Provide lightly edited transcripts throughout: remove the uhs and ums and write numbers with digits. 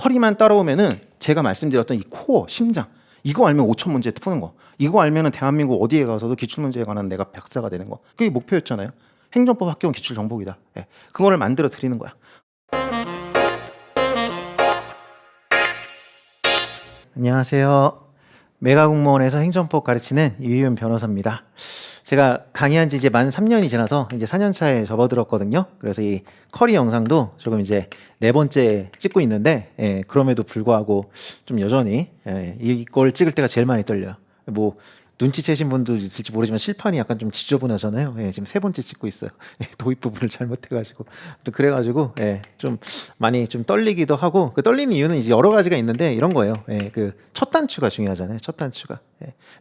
커리만 따라오면은 제가 말씀드렸던 이 코어, 심장 이거 알면 5천 문제 푸는 거. 이거 알면은 대한민국 어디에 가서도 기출문제에 관한 내가 박사가 되는 거. 그게 목표였잖아요. 행정법 학교원 기출 정복이다. 예. 그거를 만들어 드리는 거야. 안녕하세요. 메가공무원에서 행정법 가르치는 유희윤 변호사입니다. 제가 강의한 지 이제 만 3년이 지나서 이제 4년 차에 접어들었거든요. 그래서 이 커리 영상도 조금 이제 4번째 찍고 있는데, 그럼에도 불구하고 좀 여전히 이걸 찍을 때가 제일 많이 떨려요. 뭐 눈치채신 분도 있을지 모르지만 실판이 약간 좀 지저분하잖아요. 지금 3번째 찍고 있어요. 도입 부분을 잘못해가지고 그래가지고 좀 많이 좀 떨리기도 하고, 그 떨리는 이유는 이제 여러 가지가 있는데 이런 거예요. 그 첫 단추가 중요하잖아요. 첫 단추가.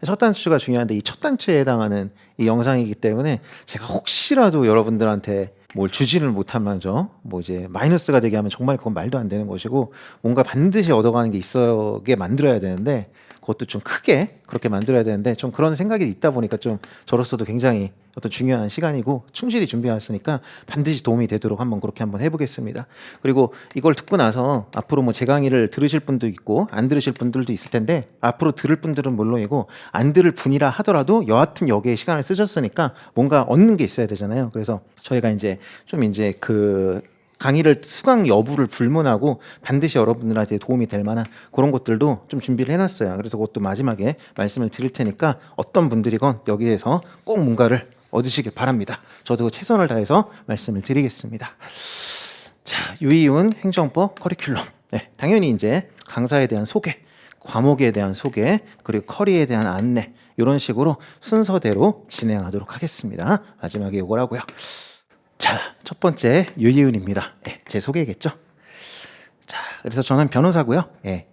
첫 단추가 중요한데 이 첫 단추에 해당하는 이 영상이기 때문에 제가 혹시라도 여러분들한테 뭘 주지를 못하면서 뭐 이제 마이너스가 되게 하면 정말 그건 말도 안 되는 것이고, 뭔가 반드시 얻어가는 게 있어게 만들어야 되는데 그것도 좀 크게 그렇게 만들어야 되는데, 좀 그런 생각이 있다 보니까 좀 저로서도 굉장히 어떤 중요한 시간이고 충실히 준비해왔으니까 반드시 도움이 되도록 그렇게 한번 해보겠습니다. 그리고 이걸 듣고 나서 앞으로 뭐 제 강의를 들으실 분도 있고 안 들으실 분들도 있을 텐데, 앞으로 들을 분들은 물론이고 안 들을 분이라 하더라도 여하튼 여기에 시간을 쓰셨으니까 뭔가 얻는 게 있어야 되잖아요. 그래서 저희가 이제 그 강의를 수강 여부를 불문하고 반드시 여러분들한테 도움이 될 만한 그런 것들도 좀 준비를 해놨어요. 그래서 그것도 마지막에 말씀을 드릴 테니까 어떤 분들이건 여기에서 꼭 뭔가를 얻으시길 바랍니다. 저도 최선을 다해서 말씀을 드리겠습니다. 자, 유희윤 행정법 커리큘럼. 당연히 이제 강사에 대한 소개, 과목에 대한 소개, 그리고 커리에 대한 안내, 이런 식으로 순서대로 진행하도록 하겠습니다. 마지막에 이걸 하고요. 자, 첫 번째 유희윤입니다. 제 소개겠죠. 자, 그래서 저는 변호사고요.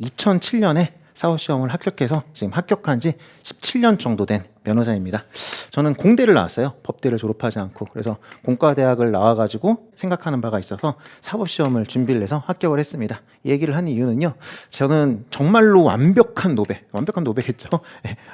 2007년에 사법시험을 합격해서 지금 합격한 지 17년 정도 된 변호사입니다. 저는 공대를 나왔어요. 법대를 졸업하지 않고. 그래서 공과대학을 나와가지고 생각하는 바가 있어서 사법시험을 준비를 해서 합격을 했습니다. 이 얘기를 한 이유는요, 저는 정말로 완벽한 노베겠죠.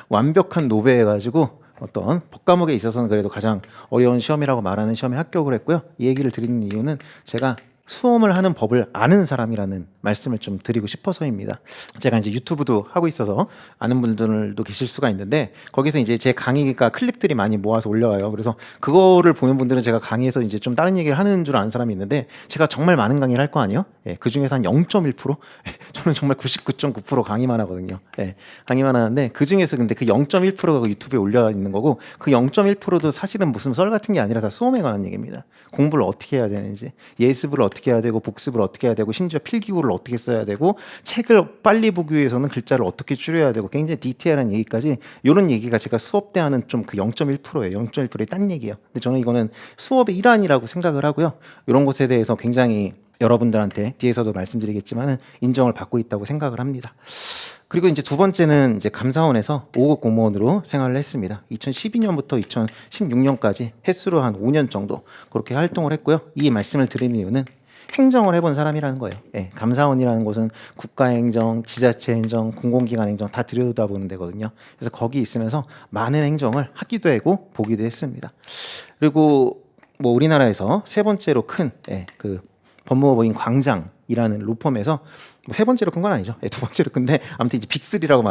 완벽한 노베해가지고 어떤 법과목에 있어서는 그래도 가장 어려운 시험이라고 말하는 시험에 합격을 했고요. 이 얘기를 드리는 이유는 제가 수험을 하는 법을 아는 사람이라는 말씀을 좀 드리고 싶어서입니다. 제가 이제 유튜브도 하고 있어서 아는 분들도 계실 수가 있는데, 거기서 이제 제 강의가 클립들이 많이 모아서 올려와요. 그래서 그거를 보는 분들은 제가 강의에서 이제 좀 다른 얘기를 하는 줄 아는 사람이 있는데, 제가 정말 많은 강의를 할 거 아니에요? 그 중에서 한 0.1%? 저는 정말 99.9% 강의만 하거든요. 강의만 하는데, 그 중에서 근데 그 0.1%가 유튜브에 올려 있는 거고, 그 0.1%도 사실은 무슨 썰 같은 게 아니라 다 수험에 관한 얘기입니다. 공부를 어떻게 해야 되는지, 예습을 어떻게 해야 되고, 복습을 어떻게 해야 되고, 심지어 필기구를 어떻게 써야 되고, 책을 빨리 보기 위해서는 글자를 어떻게 줄여야 되고, 굉장히 디테일한 얘기까지, 이런 얘기가 제가 수업 때 하는 좀 그 0.1%예요. 0.1%의 딴 얘기예요. 근데 저는 이거는 수업의 일환이라고 생각을 하고요. 이런 것에 대해서 굉장히 여러분들한테 뒤에서도 말씀드리겠지만 인정을 받고 있다고 생각을 합니다. 그리고 이제 두 번째는 이제 감사원에서 5급 공무원으로 생활을 했습니다. 2012년부터 2016년까지 횟수로 한 5년 정도 그렇게 활동을 했고요. 이 말씀을 드리는 이유는 행정을 해본 사람이라는 거예요. 감사원이라는 곳은 국가행정, 지자체행정, 공공기관행정 다 들여다보는 데거든요. 그래서 거기 있으면서 많은 행정을 하기도 하고 보기도 했습니다. 그리고 뭐 우리나라에서 세 번째로 큰 그 법무법인 광장이라는 로펌에서 세 번째로 큰 건 아니죠. 두 번째로 큰데 아무튼 이제 빅3라고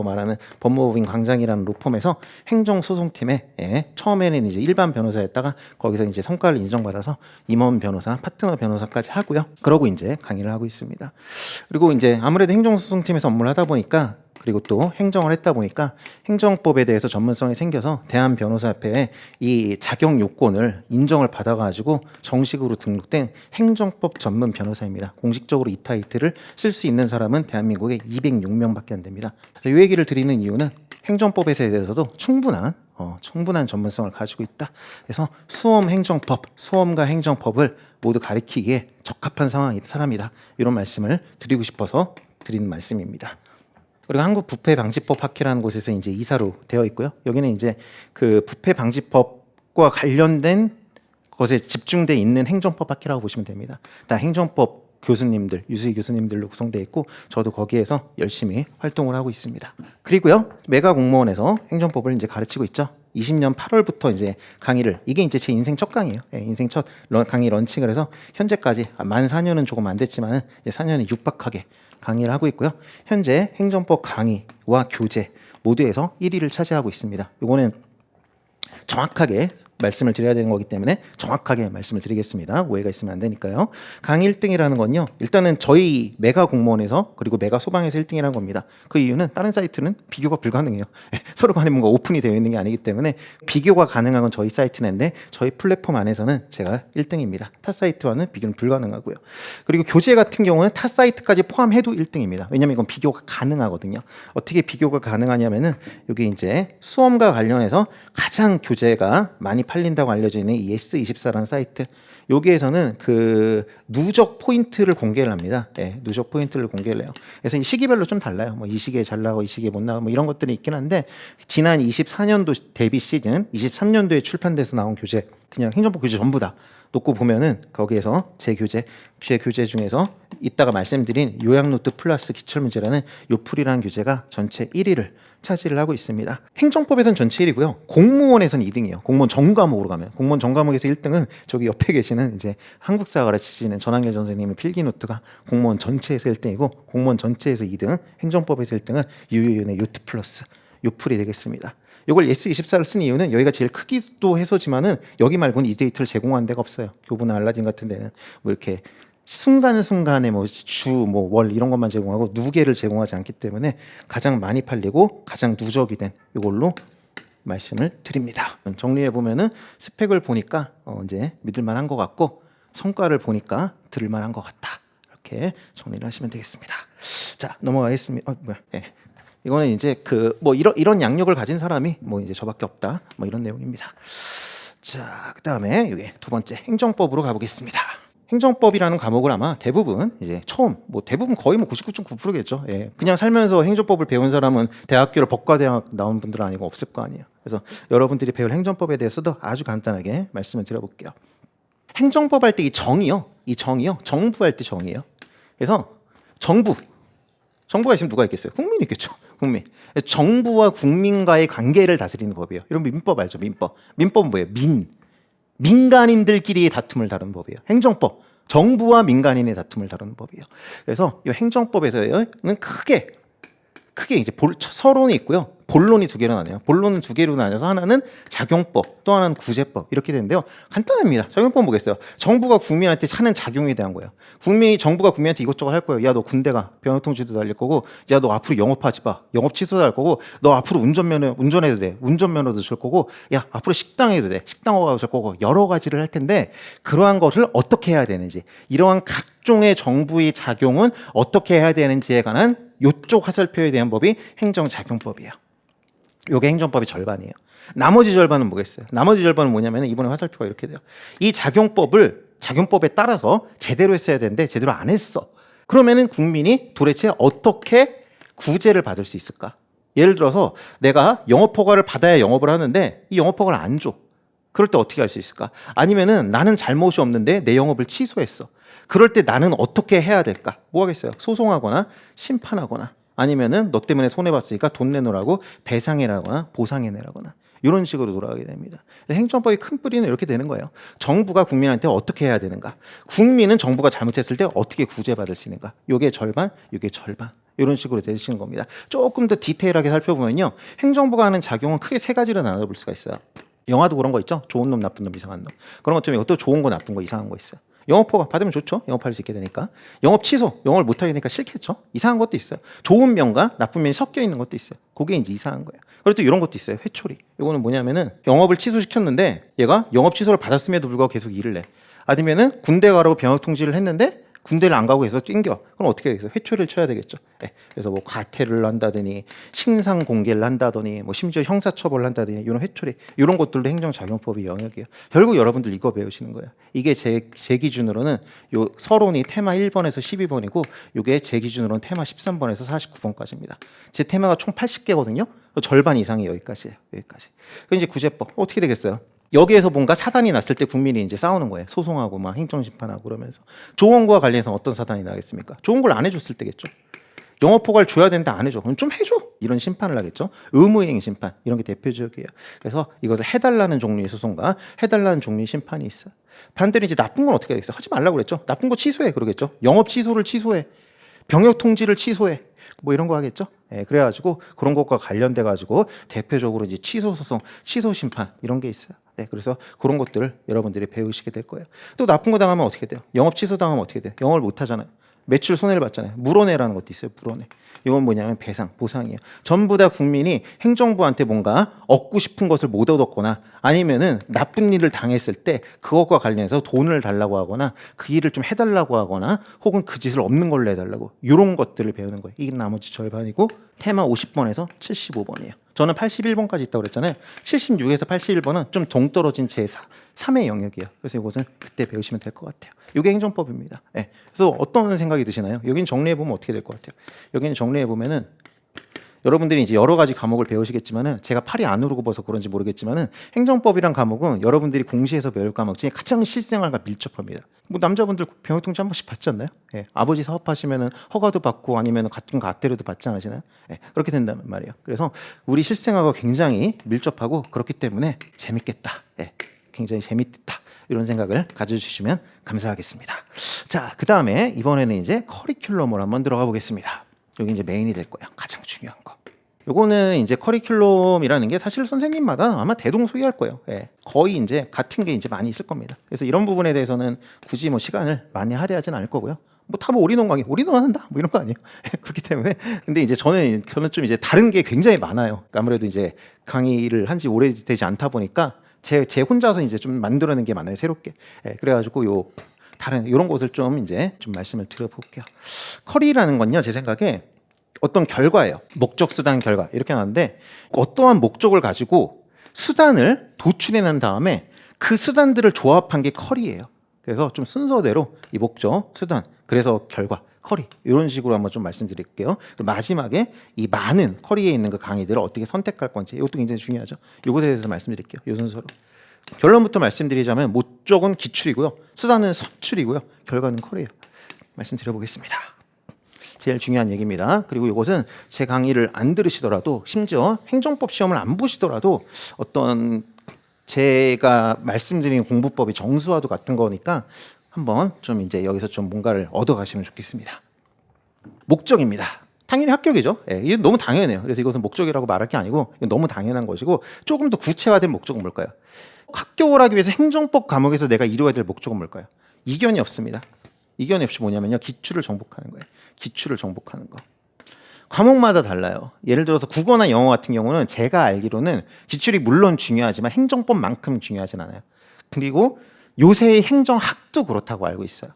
말하는 법무법인 광장이라는 로펌에서 행정소송팀에 처음에는 이제 일반 변호사였다가 거기서 이제 성과를 인정받아서 임원 변호사, 파트너 변호사까지 하고요. 그러고 이제 강의를 하고 있습니다. 그리고 이제 아무래도 행정소송팀에서 업무를 하다 보니까, 그리고 또 행정을 했다 보니까 행정법에 대해서 전문성이 생겨서 대한변호사협회에 이 자격 요건을 인정을 받아가지고 정식으로 등록된 행정법 전문 변호사입니다. 공식적으로 이 타이틀을 쓸 수 있는 사람은 대한민국에 206명밖에 안 됩니다. 이 얘기를 드리는 이유는 행정법에 대해서도 충분한 전문성을 가지고 있다. 그래서 수험과 행정법을 모두 가리키기에 적합한 사람이다. 이런 말씀을 드리고 싶어서 드리는 말씀입니다. 그리고 한국부패방지법 학회라는 곳에서 이제 이사로 되어 있고요. 여기는 이제 그 부패방지법과 관련된 것에 집중돼 있는 행정법 학회라고 보시면 됩니다. 다 행정법 교수님들, 유수희 교수님들로 구성되어 있고, 저도 거기에서 열심히 활동을 하고 있습니다. 그리고요, 메가공무원에서 행정법을 이제 가르치고 있죠. 20년 8월부터 이제 강의를, 이게 이제 제 인생 첫 강의예요. 예, 인생 첫 강의 런칭을 해서 현재까지 만 4년은 조금 안 됐지만 이제 4년에 육박하게 강의를 하고 있고요. 현재 행정법 강의와 교재 모두에서 1위를 차지하고 있습니다. 이거는 정확하게 말씀을 드려야 되는 거기 때문에 정확하게 말씀을 드리겠습니다. 오해가 있으면 안 되니까요. 강의 1등이라는 건요. 일단은 저희 메가 공무원에서 그리고 메가 소방에서 1등이라는 겁니다. 그 이유는 다른 사이트는 비교가 불가능해요. 서로 간에 뭔가 오픈이 되어 있는 게 아니기 때문에 비교가 가능한 건 저희 사이트인데 저희 플랫폼 안에서는 제가 1등입니다. 타 사이트와는 비교는 불가능하고요. 그리고 교재 같은 경우는 타 사이트까지 포함해도 1등입니다. 왜냐면 이건 비교가 가능하거든요. 어떻게 비교가 가능하냐면은 여기 이제 수험과 관련해서 가장 교재가 많이 팔린다고 알려져 있는 이 S24라는 사이트, 여기에서는 그 누적 포인트를 공개를 합니다. 네, 누적 포인트를 공개를 해요. 그래서 이 시기별로 좀 달라요. 뭐 이 시기에 잘 나가고 이 시기에 못 나가고 뭐 이런 것들이 있긴 한데, 지난 24년도 데뷔 시즌 23년도에 출판돼서 나온 교재, 그냥 행정법 교재 전부 다 놓고 보면은 거기에서 제 교재 중에서 이따가 말씀드린 요약노트 플러스 기출문제라는 요풀이라는 교재가 전체 1위를 차지를 하고 있습니다. 행정법에서는 전체 1위고요. 공무원에서는 2등이에요. 공무원 전과목으로 가면. 공무원 전과목에서 1등은 저기 옆에 계시는 이제 한국사 가르치시는 전한길 선생님의 필기노트가 공무원 전체에서 1등이고, 공무원 전체에서 2등, 행정법에서 1등은 유유윤의 요트 플러스 요풀이 되겠습니다. 이걸 S24를 쓴 이유는 여기가 제일 크기도 해서지만은 여기 말고는 이 데이터를 제공하는 데가 없어요. 교보나 알라딘 같은 데는 뭐 이렇게 순간순간에 뭐 주, 뭐 월 이런 것만 제공하고 누계를 제공하지 않기 때문에 가장 많이 팔리고 가장 누적이 된 이걸로 말씀을 드립니다. 정리해 보면은 스펙을 보니까 이제 믿을만한 것 같고, 성과를 보니까 들을만한 것 같다. 이렇게 정리를 하시면 되겠습니다. 자, 넘어가겠습니다. 네. 이거는 이제 그 뭐 이런 양력을 가진 사람이 뭐 이제 저밖에 없다. 뭐 이런 내용입니다. 자, 그다음에 이게 두 번째 행정법으로 가보겠습니다. 행정법이라는 과목을 아마 대부분 이제 처음, 뭐 대부분 거의 뭐 99.9%겠죠. 예. 그냥 살면서 행정법을 배운 사람은 대학교를 법과대학 나온 분들은 아니고 없을 거 아니에요. 그래서 여러분들이 배울 행정법에 대해서도 아주 간단하게 말씀을 드려볼게요. 행정법 할 때 이 정의요. 정부 할 때 정의예요. 그래서 정부가 있으면 누가 있겠어요? 국민이 있겠죠. 국민. 정부와 국민과의 관계를 다스리는 법이에요. 이런 민법 알죠? 민법은 뭐예요? 민간인들끼리의 다툼을 다루는 법이에요. 행정법, 정부와 민간인의 다툼을 다루는 법이에요. 그래서 이 행정법에서는 크게 이제 서론이 있고요. 본론이 두 개로 나뉘어요. 본론은 두 개로 나뉘어서 하나는 작용법, 또 하나는 구제법 이렇게 되는데요. 간단합니다. 작용법 뭐겠어요? 정부가 국민한테 하는 작용에 대한 거예요. 정부가 국민한테 이것저것 할 거예요. 야, 너 군대 가. 병역통지도 달릴 거고, 야, 너 앞으로 영업하지 마. 영업 취소도 할 거고, 너 앞으로 운전해도 돼. 운전면허도 줄 거고, 야, 앞으로 식당해도 돼. 식당허가도 줄 거고, 여러 가지를 할 텐데, 그러한 것을 어떻게 해야 되는지, 이러한 각종의 정부의 작용은 어떻게 해야 되는지에 관한 요쪽 화살표에 대한 법이 행정작용법이에요. 요게 행정법의 절반이에요. 나머지 절반은 뭐겠어요? 나머지 절반은 뭐냐면 이번에 화살표가 이렇게 돼요. 이 작용법에 따라서 제대로 했어야 되는데 제대로 안 했어. 그러면은 국민이 도대체 어떻게 구제를 받을 수 있을까? 예를 들어서 내가 영업허가를 받아야 영업을 하는데 이 영업허가를 안 줘. 그럴 때 어떻게 할 수 있을까? 아니면은 나는 잘못이 없는데 내 영업을 취소했어. 그럴 때 나는 어떻게 해야 될까? 뭐 하겠어요? 소송하거나 심판하거나, 아니면은 너 때문에 손해봤으니까 돈 내놓으라고 배상해라거나 보상해내라거나, 이런 식으로 돌아가게 됩니다. 행정법의 큰 뿌리는 이렇게 되는 거예요. 정부가 국민한테 어떻게 해야 되는가, 국민은 정부가 잘못했을 때 어떻게 구제받을 수 있는가, 요게 절반, 요게 절반, 이런 식으로 되시는 겁니다. 조금 더 디테일하게 살펴보면요, 행정부가 하는 작용은 크게 세 가지로 나눠볼 수가 있어요. 영화도 그런 거 있죠. 좋은 놈, 나쁜 놈, 이상한 놈. 그런 것처럼 이것도 좋은 거, 나쁜 거, 이상한 거 있어요. 영업허가 받으면 좋죠. 영업할 수 있게 되니까. 영업 취소, 영업을 못하게 되니까 싫겠죠. 이상한 것도 있어요. 좋은 면과 나쁜 면이 섞여 있는 것도 있어요. 그게 이제 이상한 거예요. 그리고 또 이런 것도 있어요. 회초리. 이거는 뭐냐면은 영업을 취소시켰는데 얘가 영업 취소를 받았음에도 불구하고 계속 일을 해. 아니면은 군대 가라고 병역 통지를 했는데 군대를 안 가고 해서 띵겨. 그럼 어떻게 되겠어요? 회초리를 쳐야 되겠죠. 네. 그래서 뭐 과태료를 한다더니 신상 공개를 한다더니 뭐 심지어 형사처벌을 한다더니 이런 회초리, 이런 것들도 행정작용법의 영역이에요. 결국 여러분들 이거 배우시는 거예요. 이게 제 기준으로는 요 서론이 테마 1번에서 12번이고 요게 제 기준으로는 테마 13번에서 49번까지입니다. 제 테마가 총 80개거든요. 절반 이상이 여기까지예요. 여기까지. 그 이제 구제법 어떻게 되겠어요? 여기에서 뭔가 사단이 났을 때 국민이 이제 싸우는 거예요. 소송하고 막 행정심판하고 그러면서. 좋은 거와 관련해서 어떤 사단이 나겠습니까? 좋은 걸 안 해줬을 때겠죠. 영업허가를 줘야 된다 안 해줘. 그럼 좀 해줘. 이런 심판을 하겠죠. 의무이행 심판 이런 게 대표적이에요. 그래서 이것을 해달라는 종류의 소송과 해달라는 종류의 심판이 있어요. 반대로 이제 나쁜 건 어떻게 되겠어요? 하지 말라고 그랬죠. 나쁜 거 취소해 그러겠죠. 영업 취소를 취소해. 병역 통지를 취소해. 뭐 이런 거 하겠죠. 예, 그래가지고 그런 것과 관련돼 가지고 대표적으로 이제 취소 소송, 취소 심판 이런 게 있어요. 네, 그래서 그런 것들을 여러분들이 배우시게 될 거예요. 또 나쁜 거 당하면 어떻게 돼요? 영업 취소 당하면 어떻게 돼요? 영업을 못 하잖아요. 매출 손해를 봤잖아요. 물원회라는 것도 있어요. 물원회. 이건 뭐냐면 배상, 보상이에요. 전부 다 국민이 행정부한테 뭔가 얻고 싶은 것을 못 얻었거나 아니면은 나쁜 일을 당했을 때 그것과 관련해서 돈을 달라고 하거나 그 일을 좀 해달라고 하거나 혹은 그 짓을 없는 걸로 해달라고 이런 것들을 배우는 거예요. 이게 나머지 절반이고 테마 50번에서 75번이에요. 저는 81번까지 있다고 그랬잖아요. 76에서 81번은 좀 동떨어진 제3의 영역이에요. 그래서 이것은 그때 배우시면 될 것 같아요. 이게 행정법입니다. 네. 그래서 어떤 생각이 드시나요? 여기는 정리해보면 어떻게 될 것 같아요? 여기는 정리해보면은 여러분들이 이제 여러 가지 과목을 배우시겠지만은 제가 팔이 안 오르고 봐서 그런지 모르겠지만은 행정법이란 과목은 여러분들이 공시에서 배울 과목 중에 가장 실생활과 밀접합니다. 뭐 남자분들 병역통지 한 번씩 받지 않나요? 예. 아버지 사업하시면은 허가도 받고 아니면 같은 과태료도 받지 않으시나요? 예. 그렇게 된다는 말이에요. 그래서 우리 실생활과 굉장히 밀접하고 그렇기 때문에 재밌겠다. 예. 굉장히 재밌다. 이런 생각을 가져주시면 감사하겠습니다. 자, 그 다음에 이번에는 이제 커리큘럼으로 한번 들어가 보겠습니다. 여기 이제 메인이 될 거예요. 가장 중요한 거. 요거는 이제 커리큘럼이라는 게 사실 선생님마다 아마 대동소이할 거예요. 예. 거의 이제 같은 게 이제 많이 있을 겁니다. 그래서 이런 부분에 대해서는 굳이 뭐 시간을 많이 할애하지는 않을 거고요. 뭐 다 뭐 올인원 강의, 올인원 한다 뭐 이런 거 아니에요. 그렇기 때문에 근데 이제 저는 좀 이제 다른 게 굉장히 많아요. 아무래도 이제 강의를 한 지 오래되지 않다 보니까 제 혼자서 이제 좀 만들어낸 게 많아요. 새롭게. 예. 그래가지고 요 다른 이런 것을 좀 이제 좀 말씀을 드려볼게요. 커리라는 건요, 제 생각에 어떤 결과예요. 목적, 수단, 결과 이렇게 나왔는데 어떠한 목적을 가지고 수단을 도출해낸 다음에 그 수단들을 조합한 게 커리예요. 그래서 좀 순서대로 이 목적, 수단, 그래서 결과, 커리 이런 식으로 한번 좀 말씀드릴게요. 마지막에 이 많은 커리에 있는 그 강의들을 어떻게 선택할 건지 이것도 굉장히 중요하죠. 이것에 대해서 말씀드릴게요. 이 순서로. 결론부터 말씀드리자면 목적은 기출이고요. 수단은 선출이고요. 결과는 커리예요. 말씀드려보겠습니다. 제일 중요한 얘기입니다. 그리고 이것은 제 강의를 안 들으시더라도 심지어 행정법 시험을 안 보시더라도 어떤 제가 말씀드린 공부법이 정수와도 같은 거니까 한번 좀 이제 여기서 좀 뭔가를 얻어가시면 좋겠습니다. 목적입니다. 당연히 합격이죠. 예, 이게 너무 당연해요. 그래서 이것은 목적이라고 말할 게 아니고 이건 너무 당연한 것이고 조금 더 구체화된 목적은 뭘까요? 합격을 하기 위해서 행정법 과목에서 내가 이루어야 될 목적은 뭘까요? 이견이 없습니다. 이견이 없이 뭐냐면요. 기출을 정복하는 거예요. 기출을 정복하는 거. 과목마다 달라요. 예를 들어서 국어나 영어 같은 경우는 제가 알기로는 기출이 물론 중요하지만 행정법만큼 중요하진 않아요. 그리고 요새의 행정학도 그렇다고 알고 있어요.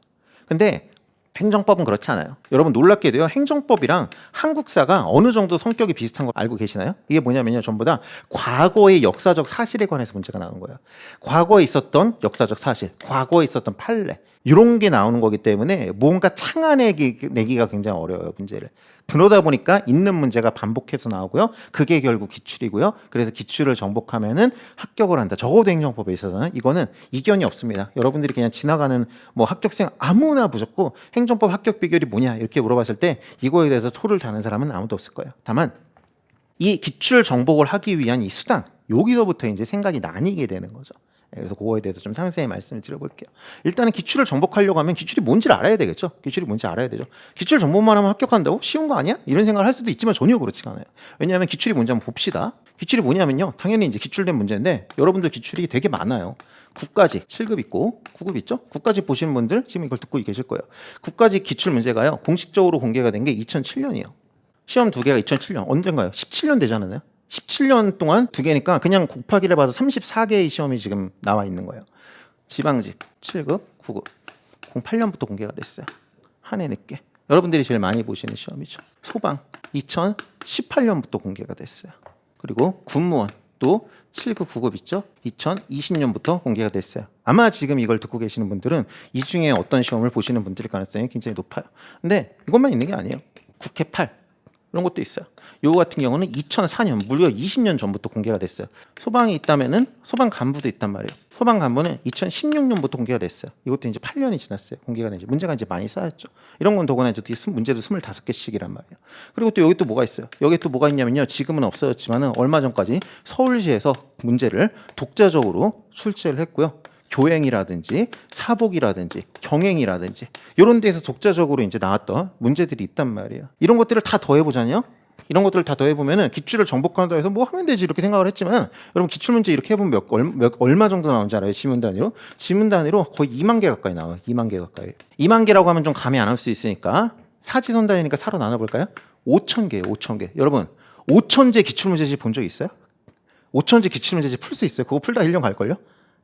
근데 행정법은 그렇지 않아요. 여러분 놀랍게도요. 행정법이랑 한국사가 어느 정도 성격이 비슷한 거 알고 계시나요? 이게 뭐냐면요. 전부 다 과거의 역사적 사실에 관해서 문제가 나오는 거예요. 과거에 있었던 역사적 사실, 과거에 있었던 판례 이런 게 나오는 거기 때문에 뭔가 창안내기가 굉장히 어려워요. 문제를. 그러다 보니까 있는 문제가 반복해서 나오고요. 그게 결국 기출이고요. 그래서 기출을 정복하면은 합격을 한다. 적어도 행정법에 있어서는 이거는 이견이 없습니다. 여러분들이 그냥 지나가는 뭐 합격생 아무나 보셨고 행정법 합격 비결이 뭐냐 이렇게 물어봤을 때 이거에 대해서 토를 다는 사람은 아무도 없을 거예요. 다만 이 기출 정복을 하기 위한 이 수단 여기서부터 이제 생각이 나뉘게 되는 거죠. 그래서 그거에 대해서 좀 상세히 말씀을 드려볼게요. 일단은 기출을 정복하려고 하면 기출이 뭔지를 알아야 되겠죠. 기출이 뭔지 알아야 되죠. 기출 정복만 하면 합격한다고? 쉬운 거 아니야? 이런 생각을 할 수도 있지만 전혀 그렇지가 않아요. 왜냐하면 기출이 뭔지 한번 봅시다. 기출이 뭐냐면요. 당연히 이제 기출된 문제인데 여러분들 기출이 되게 많아요. 9까지 7급 있고 9급 있죠? 9까지 보시는 분들 지금 이걸 듣고 계실 거예요. 9까지 기출 문제가요. 공식적으로 공개가 된 게 2007년이에요. 시험 2개가 2007년. 언젠가요? 17년 되잖아요. 17년 동안 2개니까 그냥 곱하기를 봐서 34개의 시험이 지금 나와 있는 거예요. 지방직 7급, 9급. 08년부터 공개가 됐어요. 한 해 늦게. 여러분들이 제일 많이 보시는 시험이죠. 소방 2018년부터 공개가 됐어요. 그리고 군무원 또 7급, 9급 있죠. 2020년부터 공개가 됐어요. 아마 지금 이걸 듣고 계시는 분들은 이 중에 어떤 시험을 보시는 분들일 가능성이 굉장히 높아요. 근데 이것만 있는 게 아니에요. 국회 8. 이런 것도 있어요. 요거 같은 경우는 2004년 무려 20년 전부터 공개가 됐어요. 소방이 있다면은 소방 간부도 있단 말이에요. 소방 간부는 2016년부터 공개가 됐어요. 이것도 이제 8년이 지났어요. 공개가 된 지. 문제가 이제 많이 쌓였죠. 이런 건 더구나 문제도 25개씩이란 말이에요. 그리고 또 여기 또 뭐가 있어요. 여기 또 뭐가 있냐면요. 지금은 없어졌지만은 얼마 전까지 서울시에서 문제를 독자적으로 출제를 했고요. 교행이라든지 사복이라든지 경행이라든지 이런 데에서 독자적으로 이제 나왔던 문제들이 있단 말이에요. 이런 것들을 다 더해보자뇨. 이런 것들을 다 더해보면은 기출을 정복한다 해서 뭐 하면 되지 이렇게 생각을 했지만 여러분 기출문제 이렇게 해보면 얼마 정도 나오는지 알아요? 지문 단위로? 지문 단위로 거의 2만 개 가까이 나와요. 2만 개 가까이. 2만 개라고 하면 좀 감이 안 올 수 있으니까 사지선 단위니까 사로 나눠볼까요? 5천 개예요. 5천 개. 여러분 5천제 기출문제집 본 적 있어요? 5천제 기출문제집 풀 수 있어요? 그거 풀다 1년 갈걸요?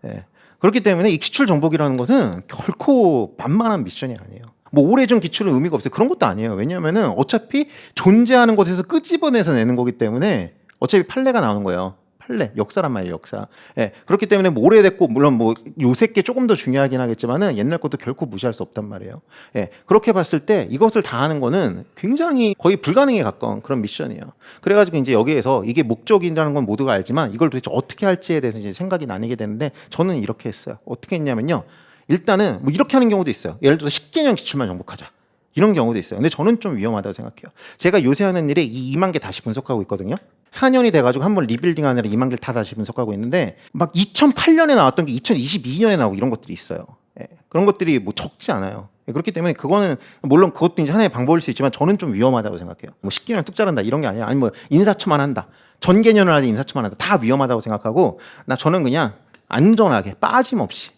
예. 그렇기 때문에 이 기출 정복이라는 것은 결코 만만한 미션이 아니에요. 뭐 오래전 기출은 의미가 없어요. 그런 것도 아니에요. 왜냐하면은 어차피 존재하는 것에서 끄집어내서 내는 거기 때문에 어차피 판례가 나오는 거예요. 판례, 역사란 말이에요, 역사. 예, 그렇기 때문에 뭐 오래됐고 물론 뭐 요새 게 조금 더 중요하긴 하겠지만은 옛날 것도 결코 무시할 수 없단 말이에요. 예, 그렇게 봤을 때 이것을 다 하는 거는 굉장히 거의 불가능에 가까운 그런 미션이에요. 그래가지고 이제 여기에서 이게 목적이라는 건 모두가 알지만 이걸 도대체 어떻게 할지에 대해서 이제 생각이 나뉘게 되는데 저는 이렇게 했어요. 어떻게 했냐면요. 일단은 뭐 이렇게 하는 경우도 있어요. 예를 들어서 10개년 기출만 정복하자. 이런 경우도 있어요. 근데 저는 좀 위험하다고 생각해요. 제가 요새 하는 일에 이 2만 개 다시 분석하고 있거든요. 4년이 돼가지고 한번 리빌딩 하느라 2만 개를 다 다시 분석하고 있는데 막 2008년에 나왔던 게 2022년에 나오고 이런 것들이 있어요. 예, 그런 것들이 뭐 적지 않아요. 예, 그렇기 때문에 그거는 물론 그것도 이제 하나의 방법일 수 있지만 저는 좀 위험하다고 생각해요. 뭐 10개년 뚝 자른다 이런 게 아니야. 아니 뭐 인사처만 한다. 전 개년을 하든 인사처만 한다. 다 위험하다고 생각하고 저는 그냥 안전하게 빠짐없이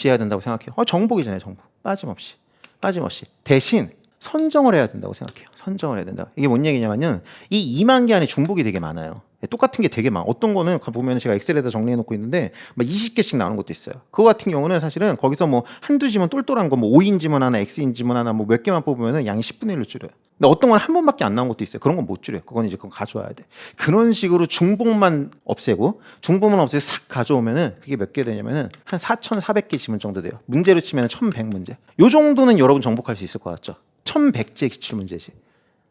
해야 된다고 생각해요. 정복이잖아요, 정복. 빠짐없이. 대신 선정을 해야 된다고 생각해요. 선정을 해야 된다. 이게 뭔 얘기냐면요. 이 2만 개 안에 중복이 되게 많아요. 똑같은 게 되게 많아. 어떤 거는 보면 제가 엑셀에다 정리해 놓고 있는데 막 20개씩 나오는 것도 있어요. 그거 같은 경우는 사실은 거기서 뭐 한두 지문 똘똘한 거 뭐 5인 지문 하나, X인 지문 하나 뭐 몇 개만 뽑으면 양이 10분의 1로 줄여요. 근데 어떤 건 한 번밖에 안 나온 것도 있어요. 그런 건 못 줄여요. 그건 이제 그건 가져와야 돼. 그런 식으로 중복만 없애고 싹 가져오면은 그게 몇 개 되냐면은 한 4,400개 지문 정도 돼요. 문제로 치면은 1,100문제. 요 정도는 여러분 정복할 수 있을 것 같죠? 1,100제 기출 문제지.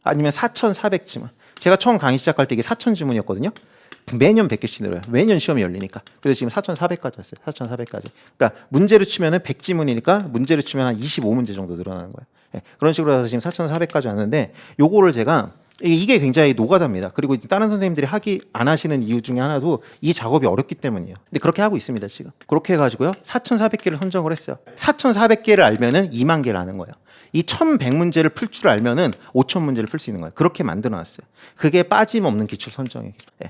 아니면 4,400지문. 제가 처음 강의 시작할 때 이게 4,000지문이었거든요. 매년 100개씩 늘어요. 매년 시험이 열리니까. 그래서 지금 4,400까지 왔어요. 4,400까지. 그러니까 문제로 치면은 100지문이니까 문제로 치면 한 25문제 정도 늘어나는 거예요. 예, 그런 식으로 해서 지금 4,400까지 왔는데 요거를 제가 이게 굉장히 노가다입니다. 그리고 다른 선생님들이 안 하시는 이유 중에 하나도 이 작업이 어렵기 때문이에요. 근데 그렇게 하고 있습니다, 지금. 그렇게 해가지고요. 4,400개를 선정을 했어요. 4,400개를 알면은 2만 개를 아는 거예요. 이 1,100문제를 풀 줄 알면은 5,000문제를 풀 수 있는 거예요. 그렇게 만들어놨어요. 그게 빠짐없는 기출 선정이에요. 예.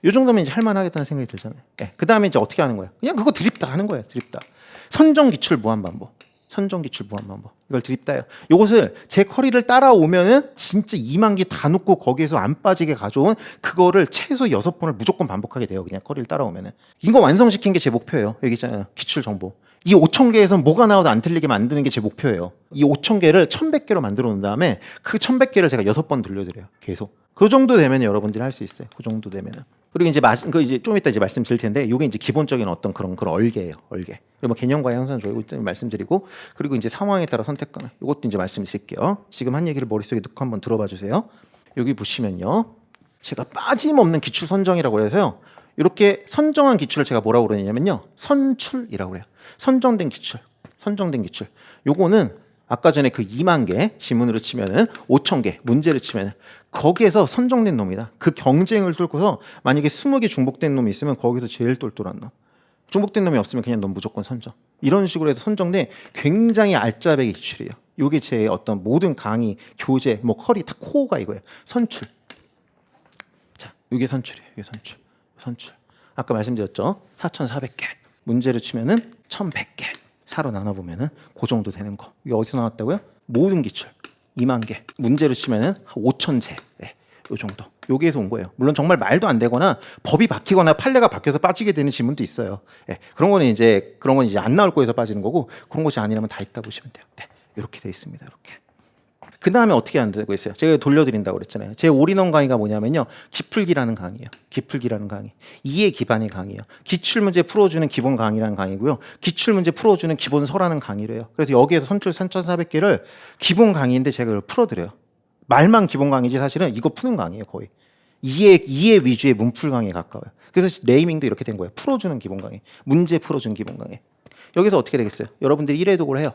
이 정도면 이제 할만하겠다는 생각이 들잖아요. 예. 그 다음에 이제 어떻게 하는 거예요? 그냥 그거 드립다 하는 거예요. 드립다. 선정 기출 무한반복. 이걸 드립다예요. 요것을 제 커리를 따라오면은 진짜 2만 개 다 놓고 거기에서 안 빠지게 가져온 그거를 최소 6번을 무조건 반복하게 돼요. 그냥 커리를 따라오면은. 이거 완성시킨 게 제 목표예요. 여기 있잖아요. 기출 정보. 이 5,000개에서 뭐가 나와도 안 틀리게 만드는 게 제 목표예요. 이 5,000개를 1,100개로 만들어 놓은 다음에 그 1,100개를 제가 6번 들려드려요. 계속. 그 정도 되면 여러분들이 할 수 있어요. 그 정도 되면은. 그리고 이제 좀 이따 이제 말씀드릴 텐데 이게 이제 기본적인 어떤 그런 얼개예요. 얼개. 그리고 뭐 개념과의 항상 저희 말씀드리고 그리고 이제 상황에 따라 선택하는 이것도 이제 말씀드릴게요. 지금 한 얘기를 머릿속에 넣고 한번 들어봐 주세요. 여기 보시면요. 제가 빠짐없는 기출 선정이라고 해서요. 이렇게 선정한 기출을 제가 뭐라고 그러냐면요. 선출이라고 그래요. 선정된 기출. 요거는 아까 전에 그 2만 개 지문으로 치면은 5,000개 문제로 치면은 거기에서 선정된 놈이다. 그 경쟁을 뚫고서 만약에 20개 중복된 놈이 있으면 거기서 제일 똘똘한 놈. 중복된 놈이 없으면 그냥 넌 무조건 선정. 이런 식으로 해서 선정된 굉장히 알짜배기 기출이에요. 요게 제 어떤 모든 강의, 교재, 뭐 커리 다 코어가 이거예요. 선출. 자, 요게 선출이에요. 선출. 아까 말씀드렸죠. 4,400개. 문제로 치면은 1,100개. 사로 나눠보면은 그 정도 되는 거. 이게 어디서 나왔다고요? 모든 기출 2만 개. 문제로 치면은 5,000제. 네, 요 정도. 여기에서 온 거예요. 물론 정말 말도 안 되거나 법이 바뀌거나 판례가 바뀌어서 빠지게 되는 지문도 있어요. 네, 그런 건 이제 안 나올 거에서 빠지는 거고 그런 것이 아니라면 다 있다 보시면 돼요. 네, 이렇게 돼 있습니다. 이렇게. 그 다음에 어떻게 한다고 했어요? 제가 돌려드린다고 그랬잖아요. 제 올인원 강의가 뭐냐면요. 기풀기라는 강의예요. 이해 기반의 강의예요. 기출문제 풀어주는 기본 강의라는 강의고요. 기출문제 풀어주는 기본서라는 강의래요. 그래서 여기에서 선출 3,400개를 기본 강의인데 제가 이걸 풀어드려요. 말만 기본 강의지 사실은 이거 푸는 강의예요. 거의 이해 위주의 문풀 강의에 가까워요. 그래서 네이밍도 이렇게 된 거예요. 풀어주는 기본 강의, 문제 풀어주는 기본 강의. 여기서 어떻게 되겠어요? 여러분들이 1회 독을 해요.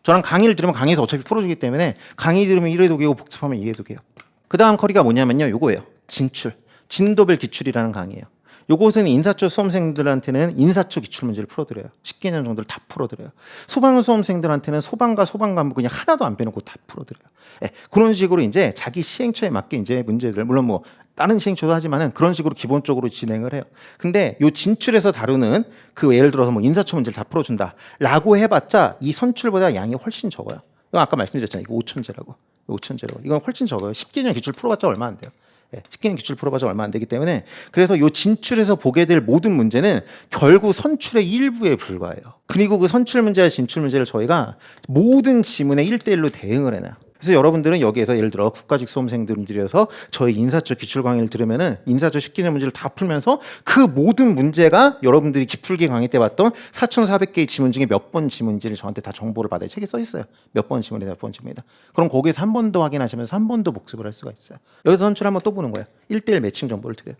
저랑 강의를 들으면 강의에서 어차피 풀어주기 때문에 강의 들으면 1회 독이고 복습하면 2회 독이에요. 그 다음 커리가 뭐냐면요, 요거예요. 진출, 진도별 기출이라는 강의예요. 요것은 인사초 수험생들한테는 인사초 기출문제를 풀어드려요. 10개년 정도를 다 풀어드려요. 소방 수험생들한테는 소방과 소방관부 그냥 하나도 안 빼놓고 다 풀어드려요. 예, 그런 식으로 이제 자기 시행처에 맞게 이제 문제들, 물론 뭐 다른 시행처도 하지만은 그런 식으로 기본적으로 진행을 해요. 근데 요 진출에서 다루는 그 예를 들어서 뭐 인사초 문제를 다 풀어준다라고 해봤자 이 선출보다 양이 훨씬 적어요. 이거 아까 말씀드렸잖아요. 이거 5천제라고. 5천제라고. 이건 훨씬 적어요. 10개년 기출 풀어봤자 얼마 안 돼요. 예, 10개년 기출 풀어봐서 얼마 안 되기 때문에 그래서 요 진출에서 보게 될 모든 문제는 결국 선출의 일부에 불과해요. 그리고 그 선출 문제와 진출 문제를 저희가 모든 지문에 1대1로 대응을 해놔요. 그래서 여러분들은 여기에서 예를 들어 국가직 수험생들이어서 저희 인사초 기출 강의를 들으면은 인사초 10개년 문제를 다 풀면서 그 모든 문제가 여러분들이 기풀기 강의 때 봤던 4,400개의 지문 중에 몇 번 지문인지를 저한테 다 정보를 받아요. 책에 써 있어요. 몇 번 지문이다, 몇 번 지문이다. 그럼 거기에서 한 번 더 확인하시면서 한 번 더 복습을 할 수가 있어요. 여기서 선출 한번 또 보는 거예요. 1대1 매칭 정보를 드려요.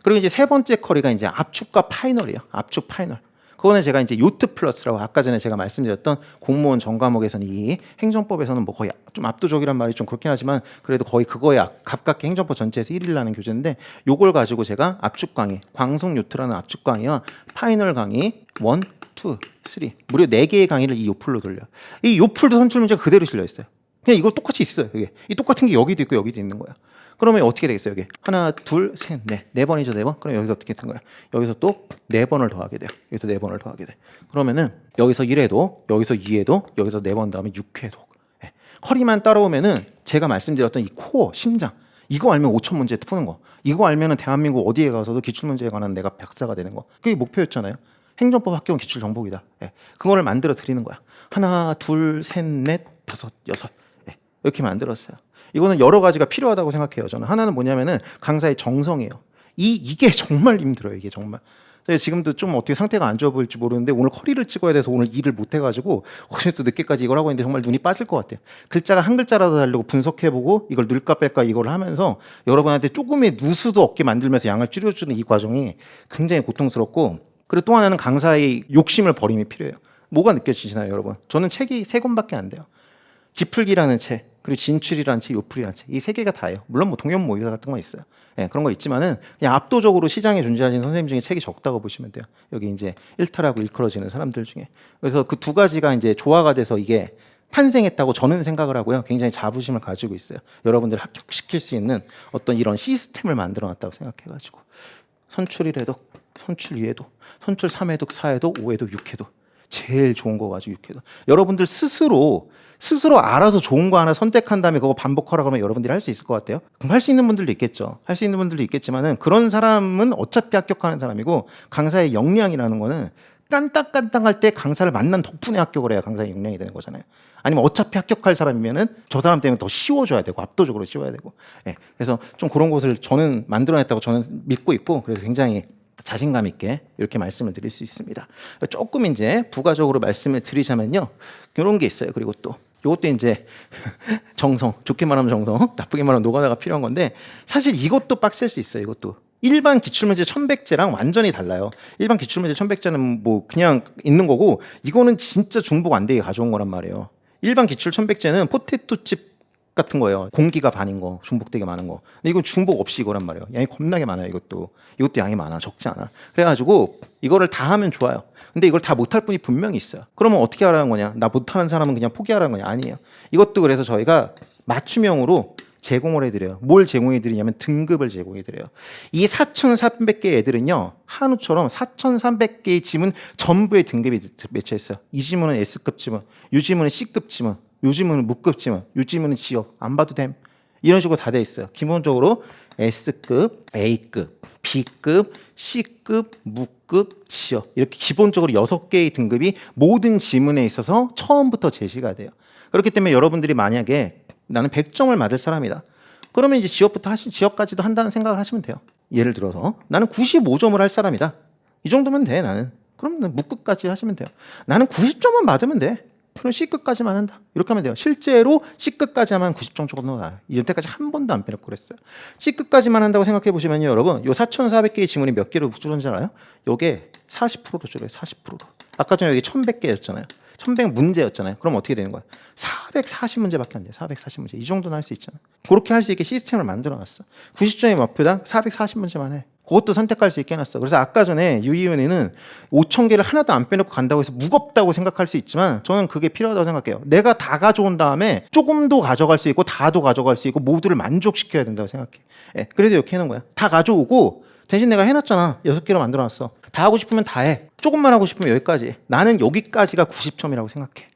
그리고 이제 세 번째 커리가 이제 압축과 파이널이에요. 압축 파이널. 그거는 제가 이제 요트 플러스라고 아까 전에 제가 말씀드렸던 공무원 전 과목에서는 이 행정법에서는 뭐 거의 좀 압도적이란 말이 좀 그렇긴 하지만 그래도 거의 그거에 가깝게 행정법 전체에서 1위를 하는 교재인데 요걸 가지고 제가 압축 강의, 광속 요트라는 압축 강의와 파이널 강의 1, 2, 3 무려 4개의 강의를 이 요플로 돌려요. 이 요플도 선출 문제가 그대로 실려 있어요. 그냥 이거 똑같이 있어요. 이게 이 똑같은 게 여기도 있고 여기도 있는 거예요. 그러면 어떻게 되겠어요? 여기 하나, 둘, 셋, 넷, 4번이죠, 4번. 그럼 여기서 어떻게 된 거야? 여기서 또 4번을 더하게 돼요. 여기서 4번을 더하게 돼. 그러면은 여기서 1회도, 여기서 2회도, 여기서 4번 다음에 6회도. 네. 커리만 따라오면은 제가 말씀드렸던 이 코어, 심장. 이거 알면 5천 문제 푸는 거. 이거 알면은 대한민국 어디에 가서도 기출 문제에 관한 내가 박사가 되는 거. 그게 목표였잖아요. 행정법 합격 기출 정복이다. 네. 그거를 만들어 드리는 거야. 하나, 둘, 셋, 넷, 다섯, 여섯. 네. 이렇게 만들었어요. 이거는 여러 가지가 필요하다고 생각해요. 저는 하나는 뭐냐면은 강사의 정성이에요. 이게 정말 힘들어요. 이게 정말. 지금도 좀 어떻게 상태가 안 좋아 보일지 모르는데 오늘 커리를 찍어야 돼서 오늘 일을 못 해가지고 어제 또 늦게까지 이걸 하고 있는데 정말 눈이 빠질 것 같아요. 글자가 한 글자라도 다르고 분석해보고 이걸 넣을까 뺄까 이걸 하면서 여러분한테 조금의 누수도 없게 만들면서 양을 줄여주는 이 과정이 굉장히 고통스럽고 그리고 또 하나는 강사의 욕심을 버림이 필요해요. 뭐가 느껴지시나요, 여러분? 저는 책이 3권밖에 안 돼요. 기풀기라는 책, 그리고 진출이라는 책, 요풀이라는 책, 이 3개가 다예요. 물론 뭐 동연 모의사 같은 거 있어요. 예, 그런 거 있지만은 그냥 압도적으로 시장에 존재하는 선생님 중에 책이 적다고 보시면 돼요. 여기 이제 일탈하고 일컬어지는 사람들 중에. 그래서 그 두 가지가 이제 조화가 돼서 이게 탄생했다고 저는 생각을 하고요. 굉장히 자부심을 가지고 있어요. 여러분들을 합격시킬 수 있는 어떤 이런 시스템을 만들어놨다고 생각해가지고 선출 1회도, 선출 2회도, 선출 3회도, 4회도, 5회도, 6회도. 제일 좋은 거 가지고 6회도. 여러분들 스스로 알아서 좋은 거 하나 선택한 다음에 그거 반복하라고 하면 여러분들이 할 수 있을 것 같아요? 그럼 할 수 있는 분들도 있겠죠. 할 수 있는 분들도 있겠지만은 그런 사람은 어차피 합격하는 사람이고 강사의 역량이라는 거는 깐딱깐딱할 때 강사를 만난 덕분에 합격을 해야 강사의 역량이 되는 거잖아요. 아니면 어차피 합격할 사람이면은 저 사람 때문에 더 쉬워져야 되고 압도적으로 쉬워야 되고. 예. 그래서 좀 그런 것을 저는 만들어냈다고 저는 믿고 있고 그래서 굉장히 자신감 있게 이렇게 말씀을 드릴 수 있습니다. 조금 이제 부가적으로 말씀을 드리자면요. 이런 게 있어요. 그리고 또 이것도 이제 정성, 좋게 말하면 정성, 나쁘게 말하면 노가다가 필요한 건데 사실 이것도 빡셀 수 있어요. 이것도. 일반 기출문제 1100제랑 완전히 달라요. 일반 기출문제 1100제는 뭐 그냥 있는 거고 이거는 진짜 중복 안 되게 가져온 거란 말이에요. 일반 기출 1100제는 포테토칩 같은 거예요. 공기가 반인 거, 중복되게 많은 거. 근데 이건 중복 없이 이거란 말이에요. 양이 겁나게 많아요. 이것도 양이 많아, 적지 않아. 그래가지고 이거를 다 하면 좋아요. 근데 이걸 다 못할 분이 분명히 있어요. 그러면 어떻게 하라는 거냐? 나 못하는 사람은 그냥 포기하라는 거냐? 아니에요. 이것도 그래서 저희가 맞춤형으로 제공을 해드려요. 뭘 제공해드리냐면 등급을 제공해드려요. 이 4,300개 애들은요. 한우처럼 4,300개의 지문 전부의 등급이 매치했어요. 이 지문은 S급 지문, 이 지문은 C급 지문, 요 지문은 무급 지문, 요 지문은 지역, 안 봐도 됨. 이런 식으로 다 돼 있어요. 기본적으로 S급, A급, B급, C급, 무급, 지역 이렇게 기본적으로 6개의 등급이 모든 지문에 있어서 처음부터 제시가 돼요. 그렇기 때문에 여러분들이 만약에 나는 100점을 맞을 사람이다. 그러면 이제 지역까지도 한다는 생각을 하시면 돼요. 예를 들어서 나는 95점을 할 사람이다. 이 정도면 돼 나는. 그럼 무급까지 하시면 돼요. 나는 90점만 받으면 돼. F는 C끝까지만 한다. 이렇게 하면 돼요. 실제로 C끝까지 하면 90점 정도 나와요. 이전때까지 한 번도 안 빼놓고 그랬어요. C끝까지만 한다고 생각해 보시면요, 여러분, 요 4,400개의 지문이 몇 개로 줄었는지 알아요? 요게 40%로 줄어요. 40%로. 아까 전에 여기 1,100개였잖아요. 1,100 문제였잖아요. 그럼 어떻게 되는 거야? 440문제밖에 안 돼요. 440문제. 이 정도는 할 수 있잖아. 그렇게 할 수 있게 시스템을 만들어놨어. 90점의 목표당 440문제만 해. 그것도 선택할 수 있게 해놨어. 그래서 아까 전에 유희원이는 5,000개를 하나도 안 빼놓고 간다고 해서 무겁다고 생각할 수 있지만 저는 그게 필요하다고 생각해요. 내가 다 가져온 다음에 조금도 가져갈 수 있고 다도 가져갈 수 있고 모두를 만족시켜야 된다고 생각해. 예, 그래서 이렇게 해놓은 거야. 다 가져오고 대신 내가 해놨잖아. 6개로 만들어놨어. 다 하고 싶으면 다 해. 조금만 하고 싶으면 여기까지. 나는 여기까지가 90점이라고 생각해.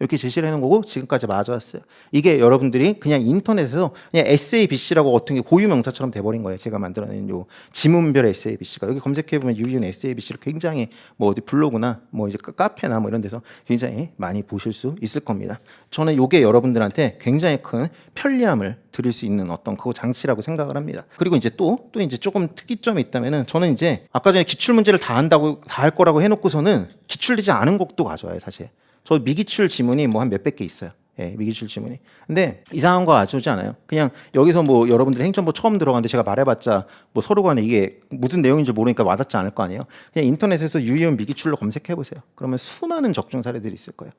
이렇게 제시를 해놓은 거고 지금까지 맞아왔어요. 이게 여러분들이 그냥 인터넷에서 그냥 SABC라고 어떤 게 고유 명사처럼 돼버린 거예요. 제가 만들어낸 요 지문별 SABC가 여기 검색해보면 유희은 SABC를 굉장히 뭐 어디 블로그나 뭐 이제 카페나 뭐 이런 데서 굉장히 많이 보실 수 있을 겁니다. 저는 요게 여러분들한테 굉장히 큰 편리함을 드릴 수 있는 어떤 그 장치라고 생각을 합니다. 그리고 이제 또 이제 조금 특이점이 있다면은 저는 이제 아까 전에 기출 문제를 다 할 거라고 해놓고서는 기출되지 않은 것도 가져와요, 사실. 저 미기출 지문이 뭐 한 몇백 개 있어요. 예, 미기출 지문이. 근데 이상한 거 아시지 않아요? 그냥 여기서 뭐 여러분들이 행정부 처음 들어갔는데 제가 말해봤자 뭐 서로 간에 이게 무슨 내용인지 모르니까 와닿지 않을 거 아니에요? 그냥 인터넷에서 유희은 미기출로 검색해보세요. 그러면 수많은 적중 사례들이 있을 거예요.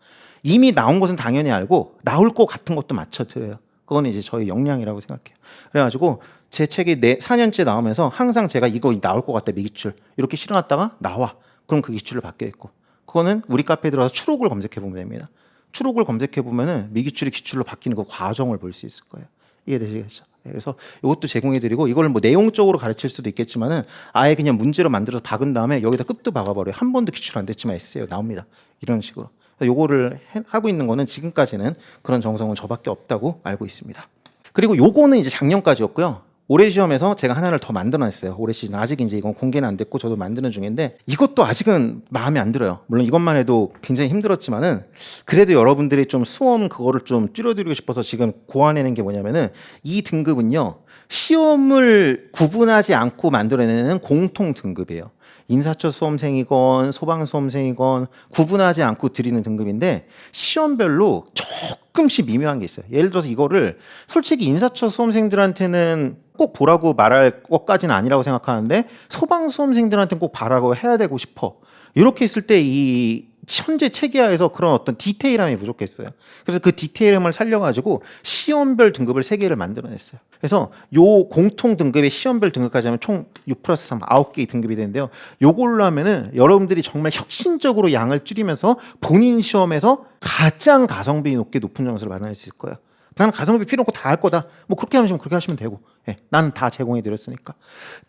이미 나온 것은 당연히 알고 나올 것 같은 것도 맞춰드려요. 그건 이제 저희 역량이라고 생각해요. 그래가지고 제 책이 4년째 나오면서 항상 제가 이거 나올 것 같다 미기출 이렇게 실어놨다가 나와. 그럼 그 기출을 받게 있고 그거는 우리 카페에 들어가서 추록을 검색해 보면 됩니다. 추록을 검색해 보면은 미기출이 기출로 바뀌는 그 과정을 볼 수 있을 거예요. 이해되시겠죠? 그래서 이것도 제공해 드리고 이걸 뭐 내용적으로 가르칠 수도 있겠지만은 아예 그냥 문제로 만들어서 박은 다음에 여기다 끝도 박아버려요. 한 번도 기출 안 됐지만 에세이가 나옵니다. 이런 식으로. 요거를 하고 있는 거는 지금까지는 그런 정성은 저밖에 없다고 알고 있습니다. 그리고 요거는 이제 작년까지였고요. 올해 시험에서 제가 하나를 더 만들어냈어요. 올해 시즌 아직 이제 이건 공개는 안 됐고 저도 만드는 중인데 이것도 아직은 마음에 안 들어요. 물론 이것만 해도 굉장히 힘들었지만은 그래도 여러분들이 좀 수험 그거를 좀 줄여드리고 싶어서 지금 고안해낸 게 뭐냐면은 이 등급은요 시험을 구분하지 않고 만들어내는 공통 등급이에요. 인사처 수험생이건 소방 수험생이건 구분하지 않고 드리는 등급인데 시험별로 조금씩 미묘한 게 있어요. 예를 들어서 이거를 솔직히 인사처 수험생들한테는 꼭 보라고 말할 것까지는 아니라고 생각하는데 소방 수험생들한테는 꼭 봐라고 해야 되고 싶어. 이렇게 했을 때 이 현재 체계하에서 그런 어떤 디테일함이 부족했어요. 그래서 그 디테일함을 살려가지고 시험별 등급을 3개를 만들어냈어요. 그래서 요 공통 등급의 시험별 등급까지 하면 총 6+3 9개의 등급이 되는데요. 요걸로 하면은 여러분들이 정말 혁신적으로 양을 줄이면서 본인 시험에서 가장 가성비 높은 점수를 받아낼 수 있을 거예요. 나는 가성비 필요 없고 다 할 거다. 뭐 그렇게 하시면 그렇게 하시면 되고. 예, 나는 다 제공해 드렸으니까.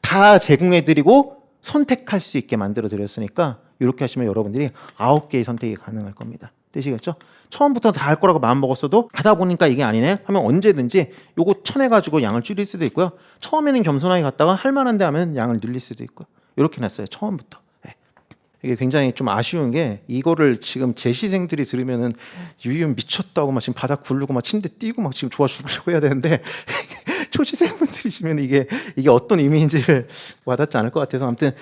다 제공해 드리고 선택할 수 있게 만들어 드렸으니까 이렇게 하시면 여러분들이 9개의 선택이 가능할 겁니다. 되시겠죠? 처음부터 다 할 거라고 마음 먹었어도 가다 보니까 이게 아니네 하면 언제든지 요거 쳐내가지고 양을 줄일 수도 있고요. 처음에는 겸손하게 갔다가 할 만한데 하면 양을 늘릴 수도 있고요. 이렇게 놨어요. 처음부터. 네. 이게 굉장히 좀 아쉬운 게 이거를 지금 제 시생들이 들으면은 유희은 미쳤다고 막 지금 바닥 굴르고 막 침대 뛰고 막 지금 좋아 죽으려고 해야 되는데 초시생분들이시면 이게 어떤 의미인지를 와닿지 않을 것 같아서 아무튼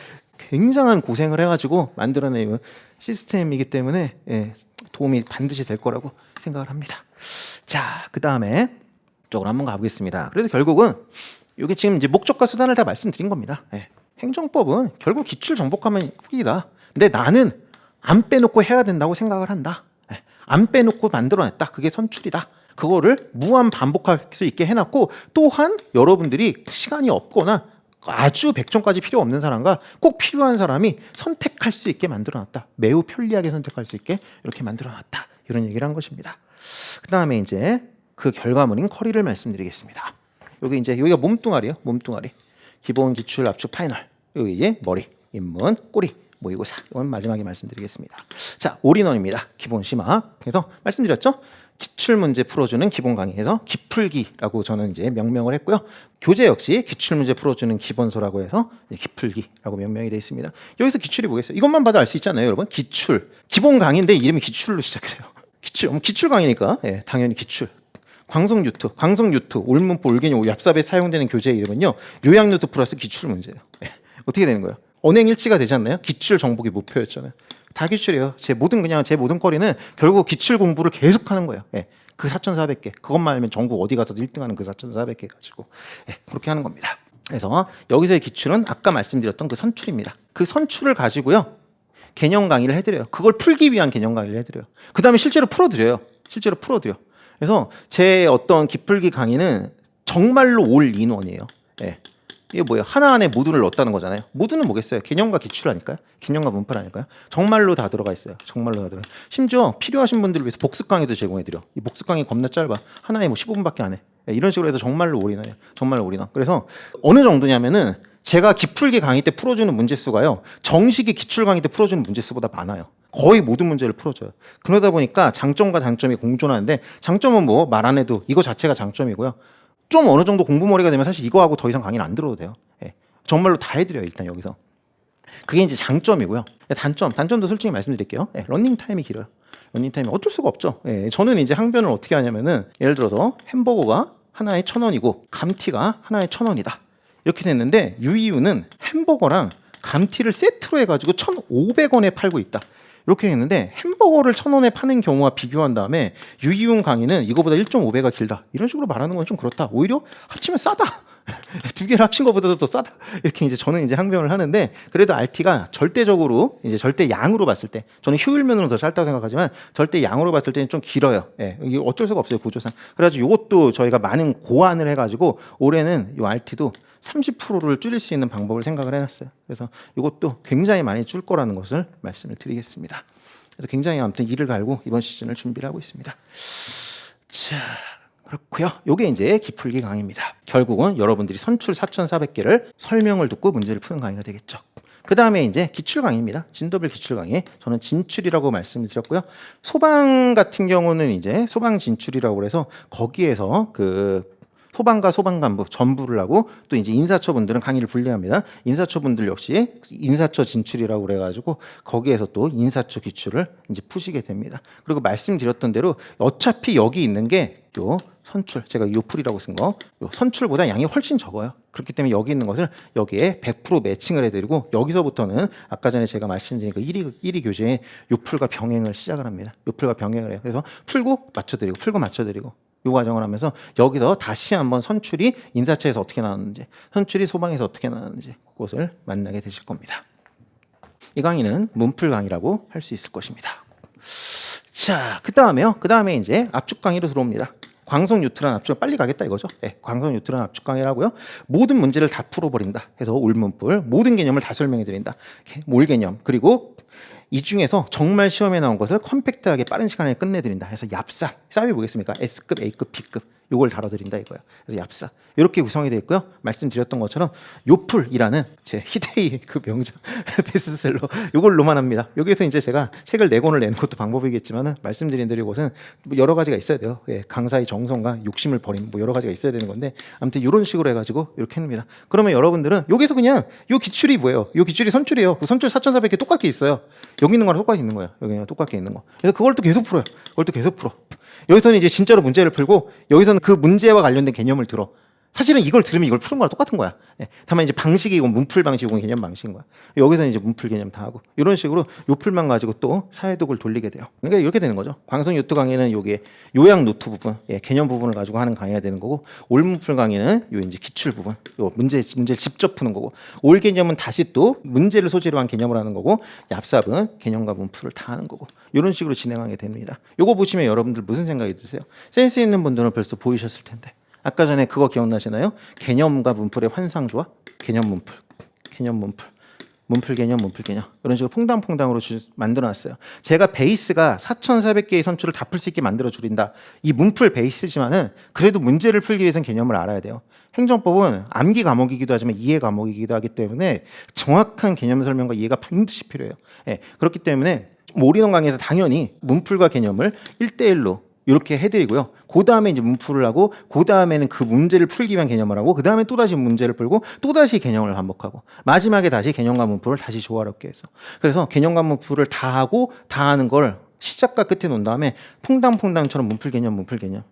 굉장한 고생을 해가지고 만들어낸 시스템이기 때문에 예, 도움이 반드시 될 거라고 생각을 합니다. 자, 그 다음에 쪽으로 한번 가보겠습니다. 그래서 결국은 이게 지금 이제 목적과 수단을 다 말씀드린 겁니다. 예, 행정법은 결국 기출 정복하면 후기다. 근데 나는 안 빼놓고 해야 된다고 생각을 한다. 예, 안 빼놓고 만들어냈다. 그게 선출이다. 그거를 무한 반복할 수 있게 해놨고 또한 여러분들이 시간이 없거나 아주 100점까지 필요 없는 사람과 꼭 필요한 사람이 선택할 수 있게 만들어놨다. 매우 편리하게 선택할 수 있게 이렇게 만들어놨다. 이런 얘기를 한 것입니다. 그 다음에 이제 그 결과물인 커리를 말씀드리겠습니다. 여기가 몸뚱아리예요. 몸뚱아리. 기본, 기출, 압축, 파이널. 여기 이제 머리, 인문, 꼬리, 모의고사. 이건 마지막에 말씀드리겠습니다. 자, 올인원입니다. 기본 심화. 그래서 말씀드렸죠? 기출문제 풀어주는 기본 강의에서 기풀기라고 저는 이제 명명을 했고요. 교재 역시 기출문제 풀어주는 기본서라고 해서 기풀기라고 명명이 되어 있습니다. 여기서 기출이 뭐겠어요? 이것만 봐도 알 수 있잖아요, 여러분. 기출. 기본 강의인데 이름이 기출로 시작해요. 기출 강의니까 예, 당연히 기출. 광성유투, 올문법, 올개념, 얍삽에 사용되는 교재의 이름은요. 요약노트 플러스 기출문제예요. 예, 어떻게 되는 거예요? 언행일치가 되지 않나요? 기출 정복이 목표였잖아요. 다 기출이에요. 제 모든 거리는 결국 기출 공부를 계속하는 거예요. 예. 그 4,400개 그것만 알면 전국 어디 가서도 1등하는 그 4,400개 가지고 예, 그렇게 하는 겁니다. 그래서 여기서의 기출은 아까 말씀드렸던 그 선출입니다. 그 선출을 가지고요 개념 강의를 해드려요. 그걸 풀기 위한 개념 강의를 해드려요. 그 다음에 실제로 풀어드려요. 그래서 제 어떤 기풀기 강의는 정말로 올 인원이에요. 예. 이게 뭐예요? 하나 안에 모듈을 넣었다는 거잖아요. 모듈은 뭐겠어요? 개념과 기출 아닐까요? 개념과 문풀 아닐까요? 정말로 다 들어가 있어요. 정말로 다 들어가. 심지어 필요하신 분들을 위해서 복습 강의도 제공해드려. 이 복습 강의 겁나 짧아. 하나에 뭐 15분밖에 안 해. 이런 식으로 해서 정말로 올인해요. 정말로 올인원. 그래서 어느 정도냐면은 제가 기풀기 강의 때 풀어주는 문제 수가요. 정식이 기출 강의 때 풀어주는 문제 수보다 많아요. 거의 모든 문제를 풀어줘요. 그러다 보니까 장점과 단점이 공존하는데 장점은 뭐 말 안 해도 이거 자체가 장점이고요. 좀 어느 정도 공부머리가 되면 사실 이거하고 더 이상 강의는 안 들어도 돼요. 예. 정말로 다 해드려요. 일단 여기서. 그게 이제 장점이고요. 단점도 솔직히 말씀드릴게요. 예. 러닝 타임이 길어요. 러닝 타임이 어쩔 수가 없죠. 예. 저는 이제 항변을 어떻게 하냐면은 예를 들어서 햄버거가 하나에 1,000원이고 감튀가 하나에 1,000원이다. 이렇게 됐는데 유이유는 햄버거랑 감튀를 세트로 해가지고 1,500원에 팔고 있다. 이렇게 했는데 햄버거를 1,000원에 파는 경우와 비교한 다음에 유이윤 강의는 이거보다 1.5배가 길다. 이런 식으로 말하는 건 좀 그렇다. 오히려 합치면 싸다. 두 개를 합친 것보다도 더 싸다. 이렇게 이제 저는 이제 항변을 하는데 그래도 RT가 절대적으로 이제 절대 양으로 봤을 때 저는 효율면으로 더 짧다고 생각하지만 절대 양으로 봤을 때는 좀 길어요. 예, 이게 어쩔 수가 없어요 구조상. 그래가지고 이것도 저희가 많은 고안을 해가지고 올해는 이 RT도 30%를 줄일 수 있는 방법을 생각을 해놨어요. 그래서 이것도 굉장히 많이 줄 거라는 것을 말씀을 드리겠습니다. 그래서 굉장히 아무튼 이를 갈고 이번 시즌을 준비를 하고 있습니다. 자, 그렇고요. 이게 이제 기풀기 강의입니다. 결국은 여러분들이 선출 4,400개를 설명을 듣고 문제를 푸는 강의가 되겠죠. 그 다음에 이제 기출 강의입니다. 진도별 기출 강의. 저는 진출이라고 말씀을 드렸고요. 소방 같은 경우는 이제 소방 진출이라고 해서 거기에서 그 소방과 소방간부 전부를 하고 또 이제 인사처 분들은 강의를 분리합니다. 인사처 분들 역시 인사처 진출이라고 그래가지고 거기에서 또 인사처 기출을 이제 푸시게 됩니다. 그리고 말씀드렸던 대로 어차피 여기 있는 게 또 선출, 제가 요풀이라고 쓴 거, 요 선출보다 양이 훨씬 적어요. 그렇기 때문에 여기 있는 것을 여기에 100% 매칭을 해드리고 여기서부터는 아까 전에 제가 말씀드린 그 1위 교재에 요풀과 병행을 시작을 합니다. 요풀과 병행을 해요. 그래서 풀고 맞춰드리고 이 과정을 하면서 여기서 다시 한번 선출이 인사처에서 어떻게 나왔는지 선출이 소방에서 어떻게 나왔는지 그것을 만나게 되실 겁니다. 이 강의는 문풀 강의라고 할 수 있을 것입니다. 자, 그 다음에 이제 압축 강의로 들어옵니다. 광속 뉴트런 압축 빨리 가겠다 이거죠. 네, 광속 뉴트런 압축 강의라고요. 모든 문제를 다 풀어버린다 해서 올문풀 모든 개념을 다 설명해드린다. 올 개념 그리고 이 중에서 정말 시험에 나온 것을 컴팩트하게 빠른 시간에 끝내드린다 해서 얍삽. 쌉이 뭐겠습니까? S급, A급, B급 요걸 다뤄드린다 이거예요. 그래서 얍삽. 이렇게 구성이 되어 있고요. 말씀드렸던 것처럼 요풀이라는 제 히데이 그 명작 베스트셀러 요걸로만 합니다. 여기에서 이제 제가 책을 4권을 내는 것도 방법이겠지만 말씀드린 대로 이것은 뭐 여러 가지가 있어야 돼요. 예, 강사의 정성과 욕심을 버린 뭐 여러 가지가 있어야 되는 건데 아무튼 이런 식으로 해가지고 이렇게 합니다. 그러면 여러분들은 여기서 그냥 요 기출이 뭐예요? 요 기출이 선출이에요. 그 선출 4,400개 똑같게 있어요. 여기 있는 거랑 똑같이 있는 거예요. 여기 그냥 똑같게 있는 거. 그래서 그걸 또 계속 풀어요. 여기서는 이제 진짜로 문제를 풀고 여기서는 그 문제와 관련된 개념을 들어. 사실은 이걸 들으면 이걸 푸는 거랑 똑같은 거야. 예. 다만 이제 방식이 이건 문풀 방식, 이건 개념 방식인 거야. 여기서는 이제 문풀 개념 다 하고 이런 식으로 요풀만 가지고 또 사회독을 돌리게 돼요. 그러니까 이렇게 되는 거죠. 광성 요트 강의는 요게 요약 노트 부분, 예, 개념 부분을 가지고 하는 강의가 되는 거고 올문풀 강의는 요 이제 기출 부분, 요 문제를 직접 푸는 거고 올 개념은 다시 또 문제를 소재로 한 개념을 하는 거고 얍삽은 개념과 문풀을 다 하는 거고 이런 식으로 진행하게 됩니다. 요거 보시면 여러분들 무슨 생각이 드세요? 센스 있는 분들은 벌써 보이셨을 텐데. 아까 전에 그거 기억나시나요? 개념과 문풀의 환상조화? 개념 문풀. 문풀 개념 이런 식으로 퐁당퐁당으로 만들어놨어요. 제가 베이스가 4,400개의 선출을 다 풀 수 있게 만들어 줄인다. 이 문풀 베이스지만은 그래도 문제를 풀기 위해서는 개념을 알아야 돼요. 행정법은 암기 과목이기도 하지만 이해 과목이기도 하기 때문에 정확한 개념 설명과 이해가 반드시 필요해요. 예, 그렇기 때문에 올인원 강의에서 당연히 문풀과 개념을 1대1로 이렇게 해드리고요. 그 다음에 이제 문풀을 하고, 그 다음에는 그 문제를 풀기 위한 개념을 하고, 그 다음에 또 다시 문제를 풀고, 또 다시 개념을 반복하고, 마지막에 다시 개념과 문풀을 다시 조화롭게 해서. 그래서 개념과 문풀을 다 하고, 다 하는 걸 시작과 끝에 놓은 다음에 퐁당퐁당처럼 문풀 개념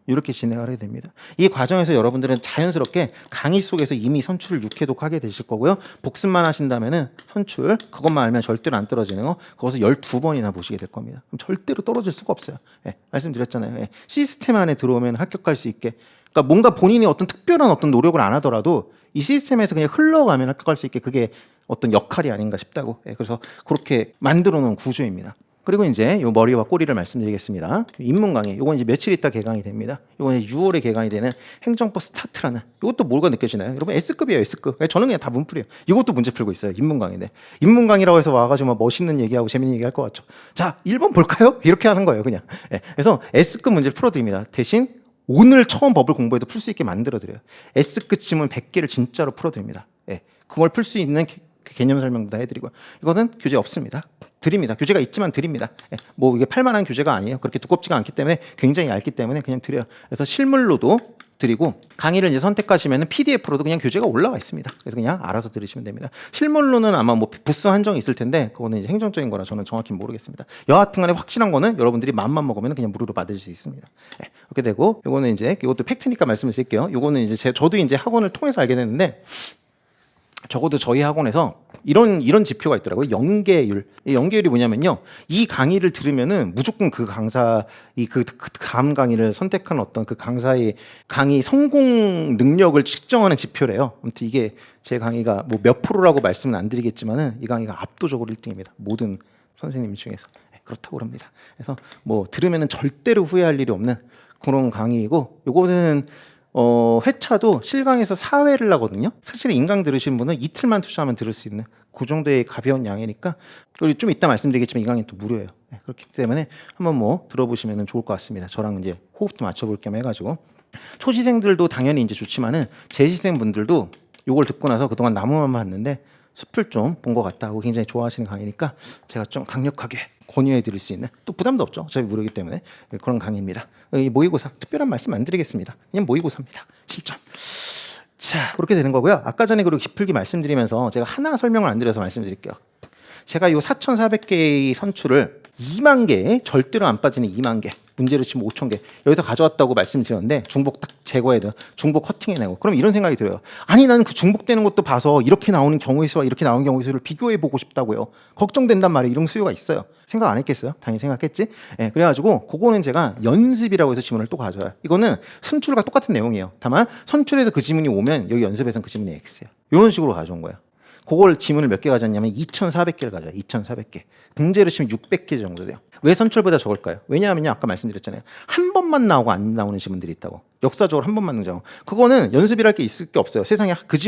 이렇게 진행을 해야 됩니다. 이 과정에서 여러분들은 자연스럽게 강의 속에서 이미 선출을 6회독 하게 되실 거고요. 복습만 하신다면은 선출 그것만 알면 절대로 안 떨어지는 거 그것을 12번이나 보시게 될 겁니다. 그럼 절대로 떨어질 수가 없어요. 예, 말씀드렸잖아요. 예, 시스템 안에 들어오면 합격할 수 있게. 그러니까 뭔가 본인이 어떤 특별한 어떤 노력을 안 하더라도 이 시스템에서 그냥 흘러가면 합격할 수 있게 그게 어떤 역할이 아닌가 싶다고. 예, 그래서 그렇게 만들어 놓은 구조입니다. 그리고 이제 요 머리와 꼬리를 말씀드리겠습니다. 입문 강의, 요건 이제 며칠 있다 개강이 됩니다. 요건 이제 6월에 개강이 되는 행정법 스타트라는, 이것도 뭐가 느껴지나요? 여러분 S급이에요, S급. 저는 그냥 다 문풀이에요. 이것도 문제 풀고 있어요. 입문 강의인데. 입문 강의라고 해서 와가지고 막 멋있는 얘기하고 재밌는 얘기 할 것 같죠. 자, 1번 볼까요? 이렇게 하는 거예요, 그냥. 예, 그래서 S급 문제를 풀어드립니다. 대신 오늘 처음 법을 공부해도 풀 수 있게 만들어드려요. S급 지문 100개를 진짜로 풀어드립니다. 예, 그걸 풀 수 있는 개념 설명도 다 해드리고요. 이거는 교재 없습니다. 드립니다. 교재가 있지만 드립니다. 예, 뭐 이게 팔만한 교재가 아니에요. 그렇게 두껍지가 않기 때문에 굉장히 얇기 때문에 그냥 드려요. 그래서 실물로도 드리고 강의를 이제 선택하시면 PDF로도 그냥 교재가 올라와 있습니다. 그래서 그냥 알아서 들으시면 됩니다. 실물로는 아마 뭐 부스 한정이 있을 텐데 그거는 이제 행정적인 거라 저는 정확히 모르겠습니다. 여하튼간에 확실한 거는 여러분들이 마음만 먹으면 그냥 무료로 받을 수 있습니다. 예, 그렇게 되고 이거는 이제 이것도 팩트니까 말씀을 드릴게요. 이거는 이제 저도 이제 학원을 통해서 알게 됐는데. 적어도 저희 학원에서 이런 지표가 있더라고요. 연계율. 이 연계율이 뭐냐면요. 이 강의를 들으면은 무조건 그 강사 그 다음 강의를 선택하는 어떤 그 강사의 강의 성공 능력을 측정하는 지표래요. 아무튼 이게 제 강의가 뭐 몇 프로라고 말씀은 안 드리겠지만은 이 강의가 압도적으로 1등입니다. 모든 선생님 중에서. 그렇다고 합니다. 그래서 뭐 들으면은 절대로 후회할 일이 없는 그런 강의이고 요거는 회차도 실강에서 4회를 하거든요. 사실 인강 들으신 분은 이틀만 투자하면 들을 수 있는 그 정도의 가벼운 양이니까 그리고 좀 이따 말씀드리겠지만 이 강의는 또 무료예요. 네, 그렇기 때문에 한번 뭐 들어보시면 좋을 것 같습니다. 저랑 이제 호흡도 맞춰볼 겸 해가지고 초시생들도 당연히 이제 좋지만은 재시생 분들도 요걸 듣고 나서 그동안 나무만 봤는데 숲을 좀 본 것 같다 하고 굉장히 좋아하시는 강의니까 제가 좀 강력하게 권유해 드릴 수 있는 또 부담도 없죠. 어차피 무료이기 때문에 그런 강의입니다. 이 모의고사 특별한 말씀 안 드리겠습니다. 그냥 모의고사입니다. 실전. 자, 그렇게 되는 거고요. 아까 전에 그리고 기풀기 말씀드리면서 제가 하나 설명을 안 드려서 말씀드릴게요. 제가 이 4,400개의 선출을 2만 개, 절대로 안 빠지는 2만 개, 문제로 치면 5,000개 여기서 가져왔다고 말씀드렸는데 중복 딱 제거해야 돼요. 중복 커팅해내고. 그럼 이런 생각이 들어요. 아니 나는 그 중복되는 것도 봐서 이렇게 나오는 경우의 수와 이렇게 나오는 경우의 수를 비교해보고 싶다고요. 걱정된단 말이에요. 이런 수요가 있어요. 생각 안 했겠어요? 당연히 생각했지. 예, 그래가지고 그거는 제가 연습이라고 해서 지문을 또 가져와요. 이거는 선출과 똑같은 내용이에요. 다만 선출에서 그 지문이 오면 여기 연습에서는 그 지문이 X예요. 이런 식으로 가져온 거예요. 그걸 지문을 몇 개 가졌냐면 2,400개를 가져요. 2,400개. 문제로 치면 600개 정도 돼요. 왜 선출보다 적을까요? 왜냐하면요. 아까 말씀드렸잖아요. 한 번만 나오고 안 나오는 지문들이 있다고. 역사적으로 한 번만 나오고. 그거는 연습이랄 게 있을 게 없어요. 세상에 그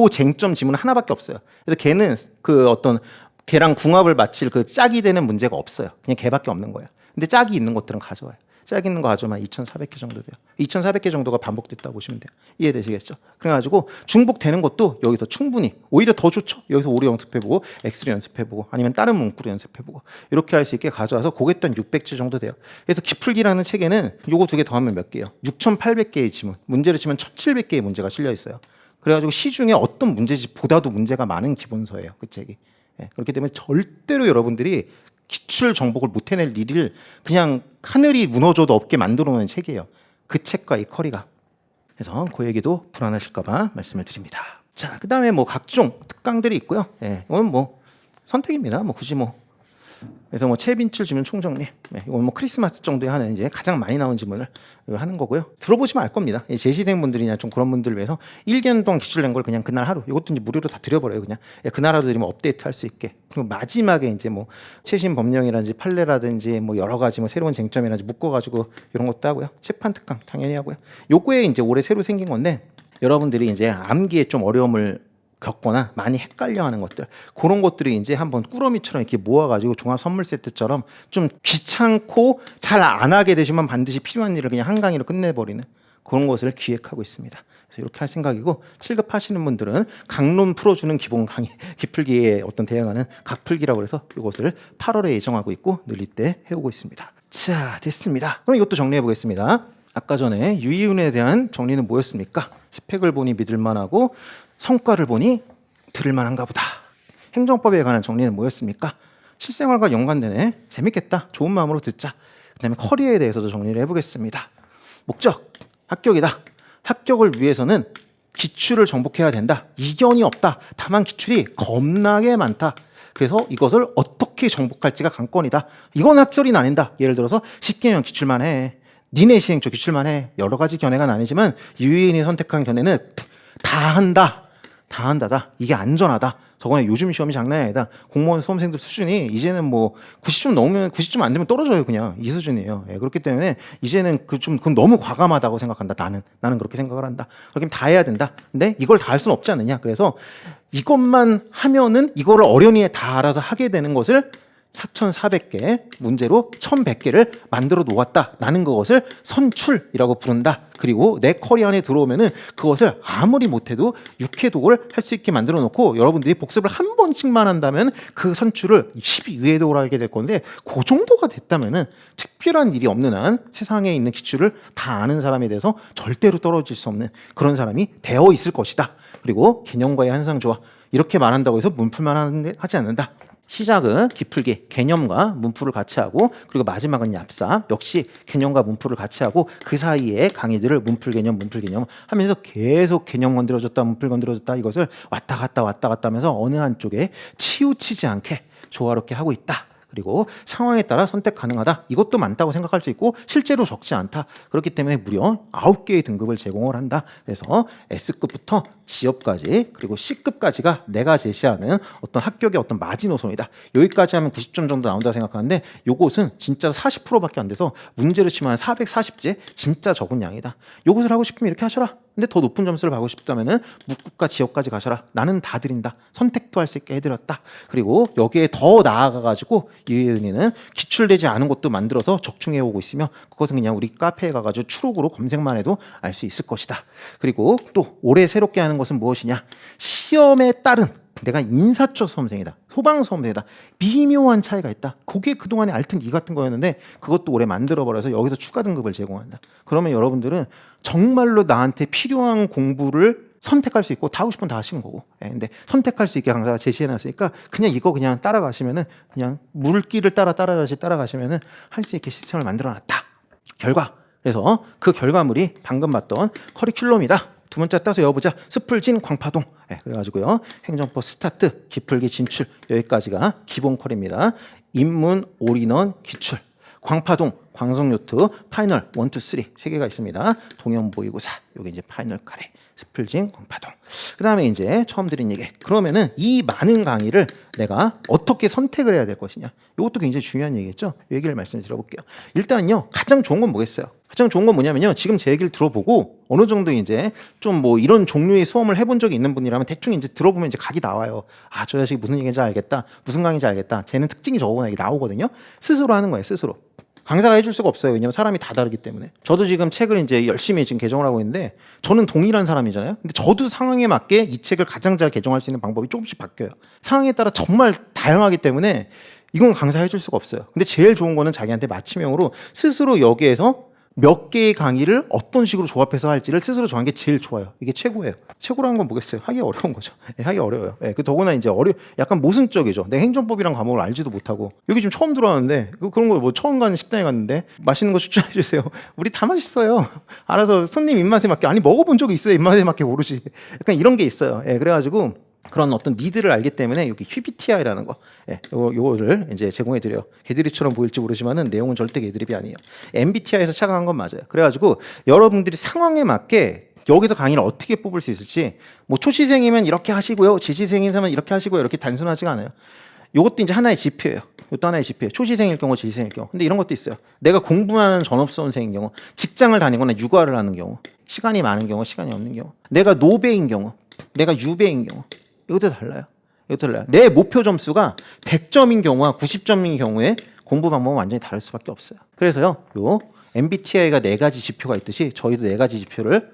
쟁점 지문은 하나밖에 없어요. 그래서 걔는 그 어떤 걔랑 궁합을 맞힐 그 짝이 되는 문제가 없어요. 그냥 걔밖에 없는 거예요. 근데 짝이 있는 것들은 가져와요. 짝 있는 거 가져오면 2,400개 정도 돼요. 2,400개 정도가 반복됐다고 보시면 돼요. 이해되시겠죠? 그래가지고 중복되는 것도 여기서 충분히 오히려 더 좋죠. 여기서 오류 연습해보고 X를 연습해보고 아니면 다른 문구를 연습해보고 이렇게 할 수 있게 가져와서 그게 또한 600지 정도 돼요. 그래서 기풀기라는 책에는 요거 두 개 더하면 몇 개예요? 6,800개의 지문. 문제를 치면 1,700개의 문제가 실려 있어요. 그래가지고 시중에 어떤 문제집보다도 문제가 많은 기본서예요. 그 책이. 예, 그렇기 때문에 절대로 여러분들이 기출 정복을 못 해낼 일을 그냥 하늘이 무너져도 없게 만들어 놓은 책이에요. 그 책과 이 커리가. 그래서 그 얘기도 불안하실까 봐 말씀을 드립니다. 자, 그 다음에 뭐 각종 특강들이 있고요. 예, 이건 뭐 선택입니다. 뭐 굳이 뭐. 그래서 뭐 최빈출 지문 총정리. 네, 이건 뭐 크리스마스 정도에 하는 이제 가장 많이 나온 지문을 하는 거고요. 들어보시면 알 겁니다. 재시생분들이나 좀 그런 분들을 위해서 1개월 동안 기출 낸 걸 그냥 그날 하루. 이것도 이제 무료로 다 드려버려요. 그냥 그날 하루 드리면 업데이트 할 수 있게. 그리고 마지막에 이제 뭐 최신 법령이라든지 판례라든지 뭐 여러 가지 뭐 새로운 쟁점이라든지 묶어가지고 이런 것도 하고요. 재판 특강 당연히 하고요. 요거에 이제 올해 새로 생긴 건데 여러분들이 이제 암기에 좀 어려움을 겪거나 많이 헷갈려하는 것들 그런 것들이 이제 한번 꾸러미처럼 이렇게 모아가지고 종합 선물 세트처럼 좀 귀찮고 잘 안 하게 되시면 반드시 필요한 일을 그냥 한 강의로 끝내버리는 그런 것을 기획하고 있습니다. 그래서 이렇게 할 생각이고 7급 하시는 분들은 강론 풀어주는 기본 강의 기풀기에 어떤 대응하는 각풀기라고 해서 이것을 8월에 예정하고 있고 늘릴 때 해오고 있습니다. 자, 됐습니다. 그럼 이것도 정리해 보겠습니다. 아까 전에 유이윤에 대한 정리는 뭐였습니까? 스펙을 보니 믿을만하고 성과를 보니 들을만한가 보다. 행정법에 관한 정리는 뭐였습니까? 실생활과 연관되네. 재밌겠다. 좋은 마음으로 듣자. 그다음에 커리어에 대해서도 정리를 해보겠습니다. 목적, 합격이다. 합격을 위해서는 기출을 정복해야 된다. 이견이 없다. 다만 기출이 겁나게 많다. 그래서 이것을 어떻게 정복할지가 관건이다. 이건 학설이 나뉜다. 예를 들어서 10개년 기출만 해. 니네 시행초 기출만 해. 여러 가지 견해가 나뉘지만 유인이 선택한 견해는 다 한다. 다 한다다. 이게 안전하다. 저거는 요즘 시험이 장난이 아니다. 공무원 수험생들 수준이 이제는 뭐 90점 넘으면 90점 안 되면 떨어져요. 그냥 이 수준이에요. 예, 그렇기 때문에 이제는 그건 너무 과감하다고 생각한다. 나는 그렇게 생각을 한다. 그렇게 다 해야 된다. 근데 이걸 다 할 수는 없지 않느냐. 그래서 이것만 하면은 이거를 어련히 다 알아서 하게 되는 것을 4,400개 문제로 1,100개를 만들어 놓았다라는 것을 선출이라고 부른다. 그리고 내 커리어 안에 들어오면은 그것을 아무리 못해도 육해독을 할 수 있게 만들어 놓고 여러분들이 복습을 한 번씩만 한다면 그 선출을 12회독을 하게 될 건데 그 정도가 됐다면은 특별한 일이 없는 한 세상에 있는 기출을 다 아는 사람에 대해서 절대로 떨어질 수 없는 그런 사람이 되어 있을 것이다. 그리고 개념과의 한상조화 이렇게 말한다고 해서 문풀만 하지 않는다. 시작은 기풀기, 개념과 문풀을 같이 하고 그리고 마지막은 얍삽, 역시 개념과 문풀을 같이 하고 그 사이에 강의들을 문풀 개념 하면서 계속 개념 건드려줬다 문풀 건드려줬다 이것을 왔다 갔다 하면서 어느 한쪽에 치우치지 않게 조화롭게 하고 있다. 그리고 상황에 따라 선택 가능하다. 이것도 많다고 생각할 수 있고 실제로 적지 않다. 그렇기 때문에 무려 9개의 등급을 제공을 한다. 그래서 S급부터 지업까지 그리고 C급까지가 내가 제시하는 어떤 합격의 어떤 마지노선이다. 여기까지 하면 90점 정도 나온다 생각하는데 요것은 진짜 40%밖에 안 돼서 문제로 치면 440제 진짜 적은 양이다. 요것을 하고 싶으면 이렇게 하셔라. 근데 더 높은 점수를 받고 싶다면은 묵국과 지역까지 가셔라. 나는 다 드린다. 선택도 할 수 있게 해드렸다. 그리고 여기에 더 나아가가지고 이은이는 기출되지 않은 것도 만들어서 적중해 오고 있으며 그것은 그냥 우리 카페에 가가지고 추록으로 검색만 해도 알 수 있을 것이다. 그리고 또 올해 새롭게 하는 것은 무엇이냐? 시험에 따른 내가 인사처 수험생이다. 소방 수험생이다. 미묘한 차이가 있다. 그게 그동안에 알튼 이 같은 거였는데 그것도 올해 만들어버려서 여기서 추가 등급을 제공한다. 그러면 여러분들은 정말로 나한테 필요한 공부를 선택할 수 있고 다 하고 싶으면 다 하시는 거고. 근데 선택할 수 있게 강사가 제시해놨으니까 그냥 이거 그냥 따라가시면은 그냥 물길을 따라가시면은 할 수 있게 시스템을 만들어놨다. 결과. 그래서 그 결과물이 방금 봤던 커리큘럼이다. 두 번째 따서 여보자 스풀진 광파동. 그래가지고요 행정법 스타트 기풀기 진출 여기까지가 기본 컬입니다. 입문 올인원 기출 광파동 광성요트 파이널 1, 2, 3 세 개가 있습니다. 동현보이고사 여기 이제 파이널 카레 스풀진 광파동. 그 다음에 이제 처음 드린 얘기. 그러면은 이 많은 강의를 내가 어떻게 선택을 해야 될 것이냐. 이것도 굉장히 중요한 얘기겠죠. 이 얘기를 말씀드려볼게요. 일단은요 가장 좋은 건 뭐겠어요? 가장 좋은 건 뭐냐면요. 지금 제 얘기를 들어보고 어느 정도 이제 좀 뭐 이런 종류의 수험을 해본 적이 있는 분이라면 대충 이제 들어보면 이제 각이 나와요. 아, 저 자식이 무슨 얘기인지 알겠다. 무슨 강의인지 알겠다. 쟤는 특징이 저거구나. 이게 나오거든요. 스스로 하는 거예요. 스스로. 강사가 해줄 수가 없어요. 왜냐면 사람이 다 다르기 때문에. 저도 지금 책을 이제 열심히 지금 개정을 하고 있는데 저는 동일한 사람이잖아요. 근데 저도 상황에 맞게 이 책을 가장 잘 개정할 수 있는 방법이 조금씩 바뀌어요. 상황에 따라 정말 다양하기 때문에 이건 강사가 해줄 수가 없어요. 근데 제일 좋은 거는 자기한테 맞춤형으로 스스로 여기에서 몇 개의 강의를 어떤 식으로 조합해서 할지를 스스로 정한 게 제일 좋아요. 이게 최고예요. 최고라는 건 뭐겠어요? 하기 어려운 거죠. 하기 어려워요. 그 더구나 이제 약간 모순적이죠. 내가 행정법이란 과목을 알지도 못하고 여기 지금 처음 들어왔는데 그런 거 뭐 처음 가는 식당에 갔는데 맛있는 거 추천해 주세요. 우리 다 맛있어요. 알아서 손님 입맛에 맞게 아니 먹어본 적이 있어요. 입맛에 맞게 고르지. 약간 이런 게 있어요. 그래가지고 그런 어떤 니드를 알기 때문에 여기 QBTI라는 거, 요거를 이제 제공해 드려요. 개드립처럼 보일지 모르지만은 내용은 절대 개드립이 아니에요. MBTI에서 착안한 건 맞아요. 그래가지고 여러분들이 상황에 맞게 여기서 강의를 어떻게 뽑을 수 있을지, 뭐 초시생이면 이렇게 하시고요, 지시생이면 이렇게 하시고요, 이렇게 단순하지가 않아요. 요것도 이제 하나의 지표예요. 이것도 하나의 지표예요. 초시생일 경우, 지시생일 경우. 근데 이런 것도 있어요. 내가 공부하는 전업수험생인 경우, 직장을 다니거나 육아를 하는 경우, 시간이 많은 경우, 시간이 없는 경우, 내가 노배인 경우, 내가 유배인 경우. 이것도 달라요. 이것도 달라요. 내 목표 점수가 100점인 경우와 90점인 경우에 공부 방법은 완전히 다를 수밖에 없어요. 그래서요, 요 MBTI가 4가지 지표가 있듯이 저희도 4가지 지표를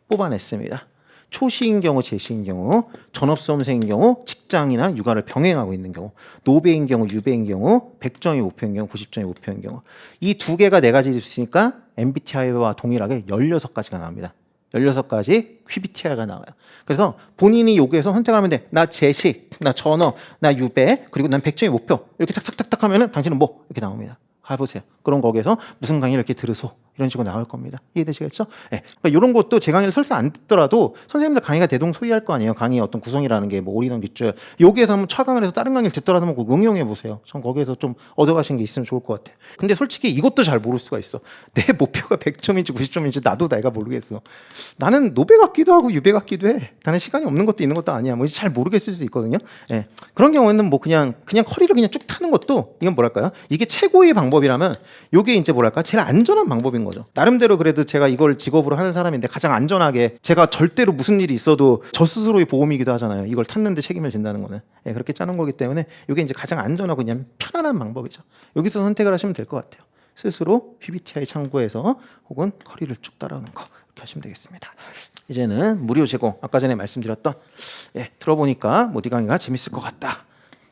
뽑아냈습니다. 초시인 경우, 재시인 경우, 전업수험생인 경우, 직장이나 육아를 병행하고 있는 경우, 노배인 경우, 유배인 경우, 100점이 목표인 경우, 90점이 목표인 경우. 이 두 개가 4가지 있으니까 MBTI와 동일하게 16가지가 나옵니다. 16가지 QBTI가 나와요. 그래서 본인이 여기에서 선택을 하면 돼. 나 제식, 나 전어, 나 유배, 그리고 난 100점의 목표. 이렇게 탁탁탁탁 하면은 당신은 뭐? 이렇게 나옵니다. 가보세요. 그럼 거기에서 무슨 강의를 이렇게 들으소. 이런 식으로 나올 겁니다. 이해되시겠죠? 네. 그러니까 이런 것도 제 강의를 설사 안 듣더라도 선생님들 강의가 대동소이할 거 아니에요. 강의의 어떤 구성이라는 게 뭐 올인원 깃줄. 여기에서 한번 차강을 해서 다른 강의를 듣더라도 한번 응용해 보세요. 전 거기에서 좀 얻어가신 게 있으면 좋을 것 같아요. 근데 솔직히 이것도 잘 모를 수가 있어. 내 목표가 100점인지 90점인지 나도 내가 모르겠어. 나는 노배 같기도 하고 유배 같기도 해. 나는 시간이 없는 것도 있는 것도 아니야. 뭐 잘 모르겠을 수도 있거든요. 네. 그런 경우에는 뭐 그냥 커리를 그냥 쭉 타는 것도 이건 뭐랄까요? 이게 최고의 방법이라면 이게 이제 뭐랄까? 제일 안전한 방법인 거죠. 나름대로 그래도 제가 이걸 직업으로 하는 사람인데 가장 안전하게 제가 절대로 무슨 일이 있어도 저 스스로의 보험이기도 하잖아요. 이걸 탔는데 책임을 진다는 거는. 예, 그렇게 짜는 거기 때문에 이게 이제 가장 안전하고 그냥 편안한 방법이죠. 여기서 선택을 하시면 될 것 같아요. 스스로 PBTI 참고해서 혹은 커리를 쭉 따라오는 거 이렇게 하시면 되겠습니다. 이제는 무료 제공 아까 전에 말씀드렸던 들어보니까 모디 강의가 재밌을 것 같다.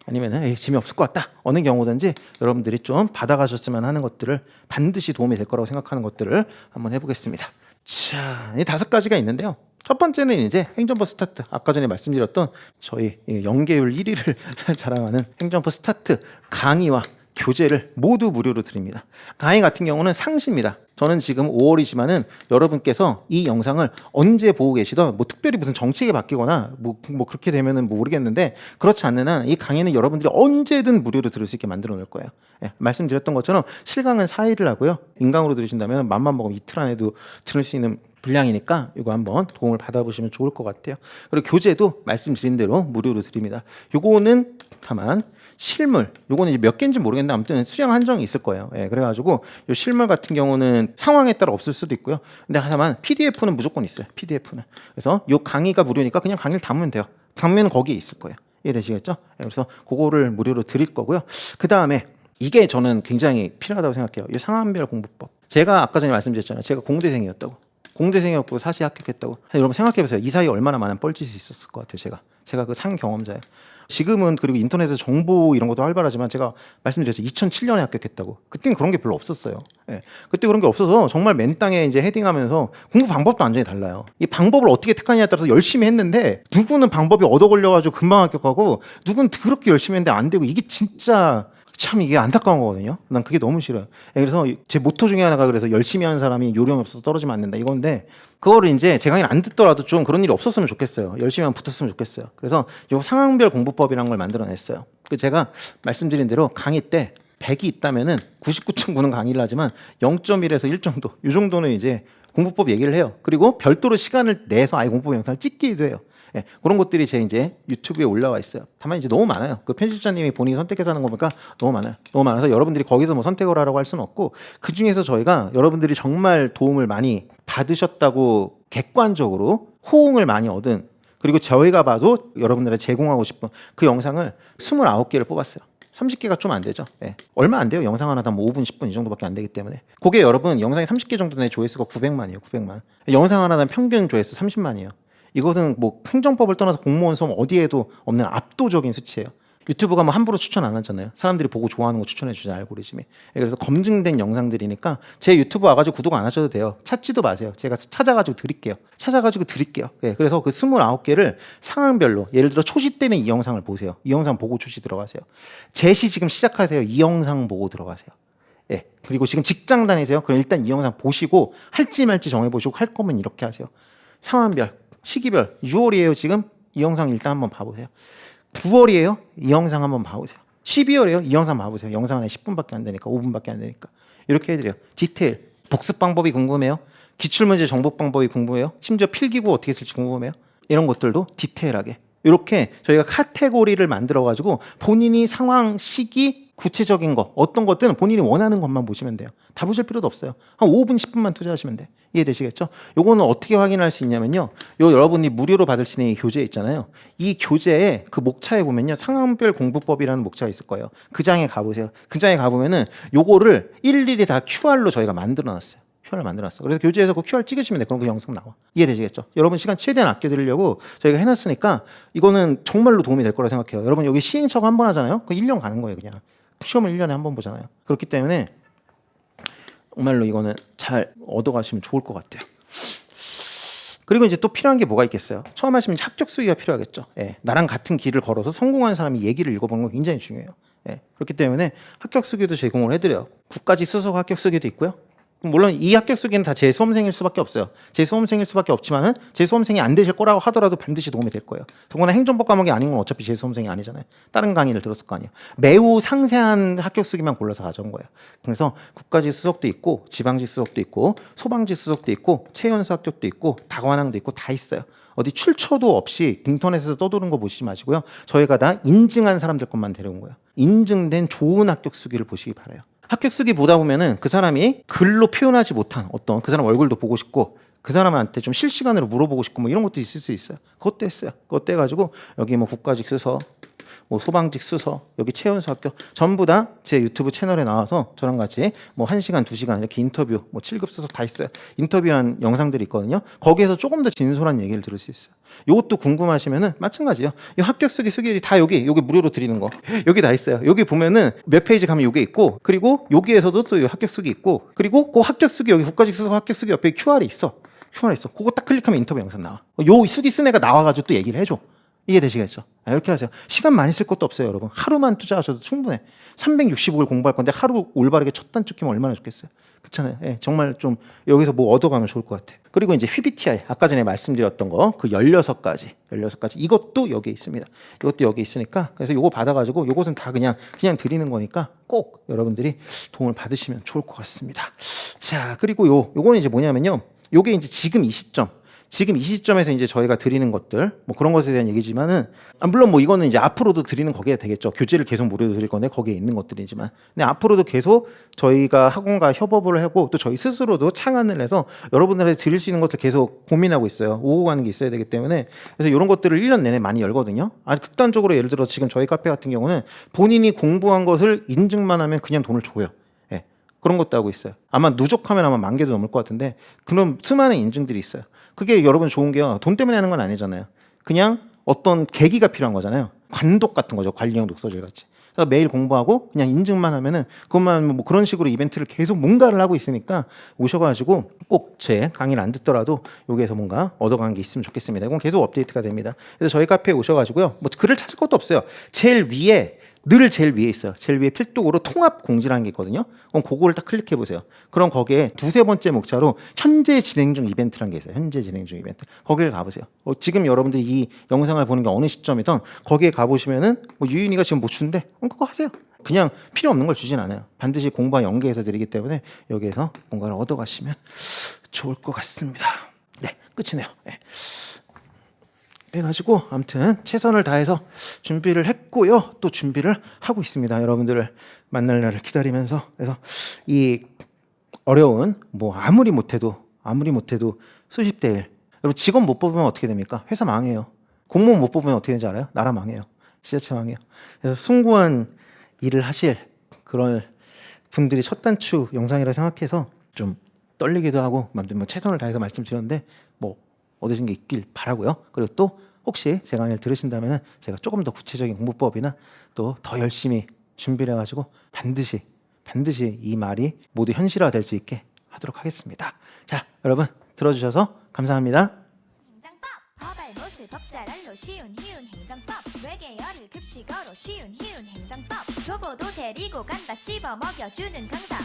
아니면은 재미없을 것 같다. 어느 경우든지 여러분들이 좀 받아가셨으면 하는 것들을 반드시 도움이 될 거라고 생각하는 것들을 한번 해보겠습니다. 자, 이 5가지가 있는데요. 첫 번째는 이제 행정부 스타트. 아까 전에 말씀드렸던 저희 연계율 1위를 자랑하는 행정부 스타트 강의와 교재를 모두 무료로 드립니다. 강의 같은 경우는 상시입니다. 저는 지금 5월이지만은 여러분께서 이 영상을 언제 보고 계시던 뭐 특별히 무슨 정책이 바뀌거나 뭐 그렇게 되면은 모르겠는데 그렇지 않는 한 이 강의는 여러분들이 언제든 무료로 들을 수 있게 만들어 놓을 거예요. 말씀드렸던 것처럼 실강은 4일을 하고요. 인강으로 들으신다면 맘만 먹으면 이틀 안에도 들을 수 있는 분량이니까 이거 한번 도움을 받아보시면 좋을 것 같아요. 그리고 교재도 말씀드린 대로 무료로 드립니다. 요거는 다만 실물, 요거는 이제 몇 개인지 모르겠는데 아무튼 수량 한정이 있을 거예요. 그래가지고 요 실물 같은 경우는 상황에 따라 없을 수도 있고요. 근데 다만 PDF는 무조건 있어요. PDF는. 그래서 요 강의가 무료니까 그냥 강의를 담으면 돼요. 담으면 거기에 있을 거예요. 이해되시겠죠? 그래서 그거를 무료로 드릴 거고요. 그 다음에 이게 저는 굉장히 필요하다고 생각해요. 이 상황별 공부법. 제가 아까 전에 말씀드렸잖아요. 제가 공대생이었다고. 공대생이었고 사시 합격했다고. 여러분 생각해보세요. 이 사이에 얼마나 많은 뻘짓이 있었을 것 같아요. 제가 그 상 경험자예요. 지금은 그리고 인터넷에서 정보 이런 것도 활발하지만 제가 말씀드렸죠. 2007년에 합격했다고. 그때는 그런 게 별로 없었어요. 그때 그런 게 없어서 정말 맨 땅에 이제 헤딩하면서 공부 방법도 완전히 달라요. 이 방법을 어떻게 택하냐에 따라서 열심히 했는데 누구는 방법이 얻어 걸려가지고 금방 합격하고 누구는 그렇게 열심히 했는데 안 되고 이게 진짜 참 이게 안타까운 거거든요. 난 그게 너무 싫어요. 그래서 제 모토 중에 하나가 그래서 열심히 하는 사람이 요령이 없어서 떨어지면 안 된다 이건데 그거를 이제 제 강의를 안 듣더라도 좀 그런 일이 없었으면 좋겠어요. 열심히 하면 붙었으면 좋겠어요. 그래서 요 상황별 공부법이라는 걸 만들어냈어요. 그 제가 말씀드린 대로 강의 때 100이 있다면은 99.9는 강의를 하지만 0.1에서 1 정도 이 정도는 이제 공부법 얘기를 해요. 그리고 별도로 시간을 내서 아예 공부법 영상을 찍기도 해요. 그런 것들이 제 이제 유튜브에 올라와 있어요. 다만 이제 너무 많아요. 그 편집자님이 본인이 선택해서 하는 거 보니까 너무 많아요. 너무 많아서 여러분들이 거기서 뭐 선택을 하라고 할 수는 없고 그 중에서 저희가 여러분들이 정말 도움을 많이 받으셨다고 객관적으로 호응을 많이 얻은 그리고 저희가 봐도 여러분들한테 제공하고 싶은 그 영상을 29개를 뽑았어요. 30개가 좀 안 되죠. 얼마 안 돼요. 영상 하나당 뭐 5분, 10분 이 정도밖에 안 되기 때문에. 그게 여러분 영상이 30개 정도 내 조회수가 900만이에요. 900만. 영상 하나당 평균 조회수 30만이에요. 이것은 뭐 행정법을 떠나서 공무원 수업 어디에도 없는 압도적인 수치예요. 유튜브가 뭐 함부로 추천 안 하잖아요. 사람들이 보고 좋아하는 거 추천해 주잖아요. 알고리즘이. 그래서 검증된 영상들이니까 제 유튜브 와가지고 구독 안 하셔도 돼요. 찾지도 마세요. 제가 찾아가지고 드릴게요. 그래서 그 29개를 상황별로 예를 들어 초시 때는 이 영상을 보세요. 이 영상 보고 초시 들어가세요. 제시 지금 시작하세요. 이 영상 보고 들어가세요. 그리고 지금 직장 다니세요. 그럼 일단 이 영상 보시고 할지 말지 정해보시고 할 거면 이렇게 하세요. 상황별, 시기별. 6월이에요 지금. 이 영상 일단 한번 봐보세요. 9월이에요. 이 영상 한번 봐보세요. 12월이에요. 이 영상 봐보세요. 영상 안에 10분밖에 안 되니까 5분밖에 안 되니까 이렇게 해드려요. 디테일. 복습 방법이 궁금해요. 기출문제 정복 방법이 궁금해요. 심지어 필기구 어떻게 쓸지 궁금해요. 이런 것들도 디테일하게 이렇게 저희가 카테고리를 만들어가지고 본인이 상황, 시기, 구체적인 거 어떤 것들은 본인이 원하는 것만 보시면 돼요. 다 보실 필요도 없어요. 한 5분, 10분만 투자하시면 돼. 이해되시겠죠? 요거는 어떻게 확인할 수 있냐면요. 요 여러분이 무료로 받을 수 있는 이 교재 있잖아요. 이 교재에 그 목차에 보면요. 상황별 공부법이라는 목차가 있을 거예요. 그 장에 가보세요. 그 장에 가보면은 요거를 일일이 다 QR로 저희가 만들어놨어요. QR을 만들어놨어. 그래서 교재에서 그 QR 찍으시면 돼. 그럼 그 영상 나와. 이해되시겠죠? 여러분 시간 최대한 아껴드리려고 저희가 해놨으니까 이거는 정말로 도움이 될 거라 생각해요. 여러분 여기 시행착오 한 번 하잖아요. 그 1년 가는 거예요. 그냥. 시험을 1년에 한 번 보잖아요. 그렇기 때문에 정말로 이거는 잘 얻어가시면 좋을 것 같아요. 그리고 이제 또 필요한 게 뭐가 있겠어요? 처음 하시면 합격 수기가 필요하겠죠. 예, 나랑 같은 길을 걸어서 성공한 사람이 얘기를 읽어보는 건 굉장히 중요해요. 예, 그렇기 때문에 합격 수기도 제공을 해드려요. 국가직 수석 합격 수기도 있고요. 물론 이 합격 수기는 다 제 수험생일 수밖에 없어요. 제 수험생일 수밖에 없지만은 제 수험생이 안 되실 거라고 하더라도 반드시 도움이 될 거예요. 더구나 행정법 과목이 아닌 건 어차피 제 수험생이 아니잖아요. 다른 강의를 들었을 거 아니에요. 매우 상세한 합격 수기만 골라서 가져온 거예요. 그래서 국가직 수석도 있고 지방직 수석도 있고 소방직 수석도 있고 체연수 합격도 있고 다관왕도 있고 다 있어요. 어디 출처도 없이 인터넷에서 떠도는 거 보시지 마시고요. 저희가 다 인증한 사람들 것만 데려온 거예요. 인증된 좋은 합격 수기를 보시기 바라요. 합격 수기 보다 보면은 그 사람이 글로 표현하지 못한 어떤 그 사람 얼굴도 보고 싶고 그 사람한테 좀 실시간으로 물어보고 싶고 뭐 이런 것도 있을 수 있어요. 그것도 했어요. 그것도 해가지고 여기 뭐 국가직 수석, 뭐 소방직 수석, 여기 체연수 합격 전부 다 제 유튜브 채널에 나와서 저랑 같이 뭐 1시간, 2시간 이렇게 인터뷰, 뭐 7급 수석 다 있어요. 인터뷰한 영상들이 있거든요. 거기에서 조금 더 진솔한 얘기를 들을 수 있어요. 이것도 궁금하시면은 마찬가지예요. 이 합격 수기 다 여기 무료로 드리는 거 여기 다 있어요. 여기 보면은 몇 페이지 가면 요게 있고 그리고 여기에서도 또 합격 수기 있고 그리고 그 합격 수기 여기 국가직 수석 합격 수기 옆에 QR이 있어. QR이 있어. 그거 딱 클릭하면 인터뷰 영상 나와. 요 수기 쓴 애가 나와가지고 또 얘기를 해줘. 이해 되시겠죠? 이렇게 하세요. 시간 많이 쓸 것도 없어요, 여러분. 하루만 투자하셔도 충분해. 365일 공부할 건데 하루 올바르게 첫 단 찍히면 얼마나 좋겠어요. 그렇잖아요. 예, 정말 좀 여기서 뭐 얻어가면 좋을 것 같아요. 그리고 이제 PBTI 아까 전에 말씀드렸던 거 그 16가지 이것도 여기 있습니다. 이것도 여기 있으니까 그래서 요거 받아가지고 요것은 다 그냥 드리는 거니까 꼭 여러분들이 도움을 받으시면 좋을 것 같습니다. 자, 그리고 요거는 이제 뭐냐면요. 요게 이제 지금 이 시점에서 이제 저희가 드리는 것들 뭐 그런 것에 대한 얘기지만은 물론 뭐 이거는 이제 앞으로도 드리는 거기에 되겠죠. 교재를 계속 무료로 드릴 건데 거기에 있는 것들이지만 근데 앞으로도 계속 저희가 학원과 협업을 하고 또 저희 스스로도 창안을 해서 여러분들한테 드릴 수 있는 것을 계속 고민하고 있어요. 오고 가는 게 있어야 되기 때문에 그래서 이런 것들을 1년 내내 많이 열거든요. 아주 극단적으로 예를 들어 지금 저희 카페 같은 경우는 본인이 공부한 것을 인증만 하면 그냥 돈을 줘요. 예. 그런 것도 하고 있어요. 아마 누적하면 아마 10,000개도 넘을 것 같은데 그런 수많은 인증들이 있어요. 그게 여러분 좋은 게요. 돈 때문에 하는 건 아니잖아요. 그냥 어떤 계기가 필요한 거잖아요. 관독 같은 거죠. 관리형 독서실 같이. 그래서 매일 공부하고 그냥 인증만 하면은 그것만 뭐 그런 식으로 이벤트를 계속 뭔가를 하고 있으니까 오셔가지고 꼭 제 강의를 안 듣더라도 여기에서 뭔가 얻어가는 게 있으면 좋겠습니다. 이건 계속 업데이트가 됩니다. 그래서 저희 카페에 오셔가지고요. 뭐 글을 찾을 것도 없어요. 제일 위에 있어요. 제일 위에 필독으로 통합 공지라는 게 있거든요. 그럼 그거를 딱 클릭해 보세요. 그럼 거기에 두세 번째 목차로 현재 진행 중 이벤트라는 게 있어요. 현재 진행 중 이벤트. 거기를 가보세요. 지금 여러분들이 이 영상을 보는 게 어느 시점이든 거기에 가보시면은 뭐 유인이가 지금 못 주는데 그거 하세요. 그냥 필요 없는 걸 주진 않아요. 반드시 공부와 연계해서 드리기 때문에 여기에서 뭔가를 얻어가시면 좋을 것 같습니다. 네, 끝이네요. 네. 해가지고 아무튼 최선을 다해서 준비를 했고요. 또 준비를 하고 있습니다. 여러분들을 만날 날을 기다리면서 그래서 이 어려운 뭐 아무리 못해도 수십 대 1 여러분 직원 못 뽑으면 어떻게 됩니까? 회사 망해요. 공무원 못 뽑으면 어떻게 되는지 알아요? 나라 망해요. 지자체 망해요. 그래서 숭고한 일을 하실 그런 분들이 첫 단추 영상이라 생각해서 좀 떨리기도 하고 뭐 최선을 다해서 말씀드렸는데 뭐 얻으신 게 있길 바라고요. 그리고 또 혹시 제 강의를 들으신다면 제가 조금 더 구체적인 공부법이나 또 더 열심히 준비를 해가지고 반드시 이 말이 모두 현실화될 수 있게 하도록 하겠습니다. 자, 여러분 들어주셔서 감사합니다. 행정법 허발못을 법잘알로 쉬운 행정법 외계어를 급식어로 쉬운 행정법 교보도 데리고 간다 씹어 먹여주는 강사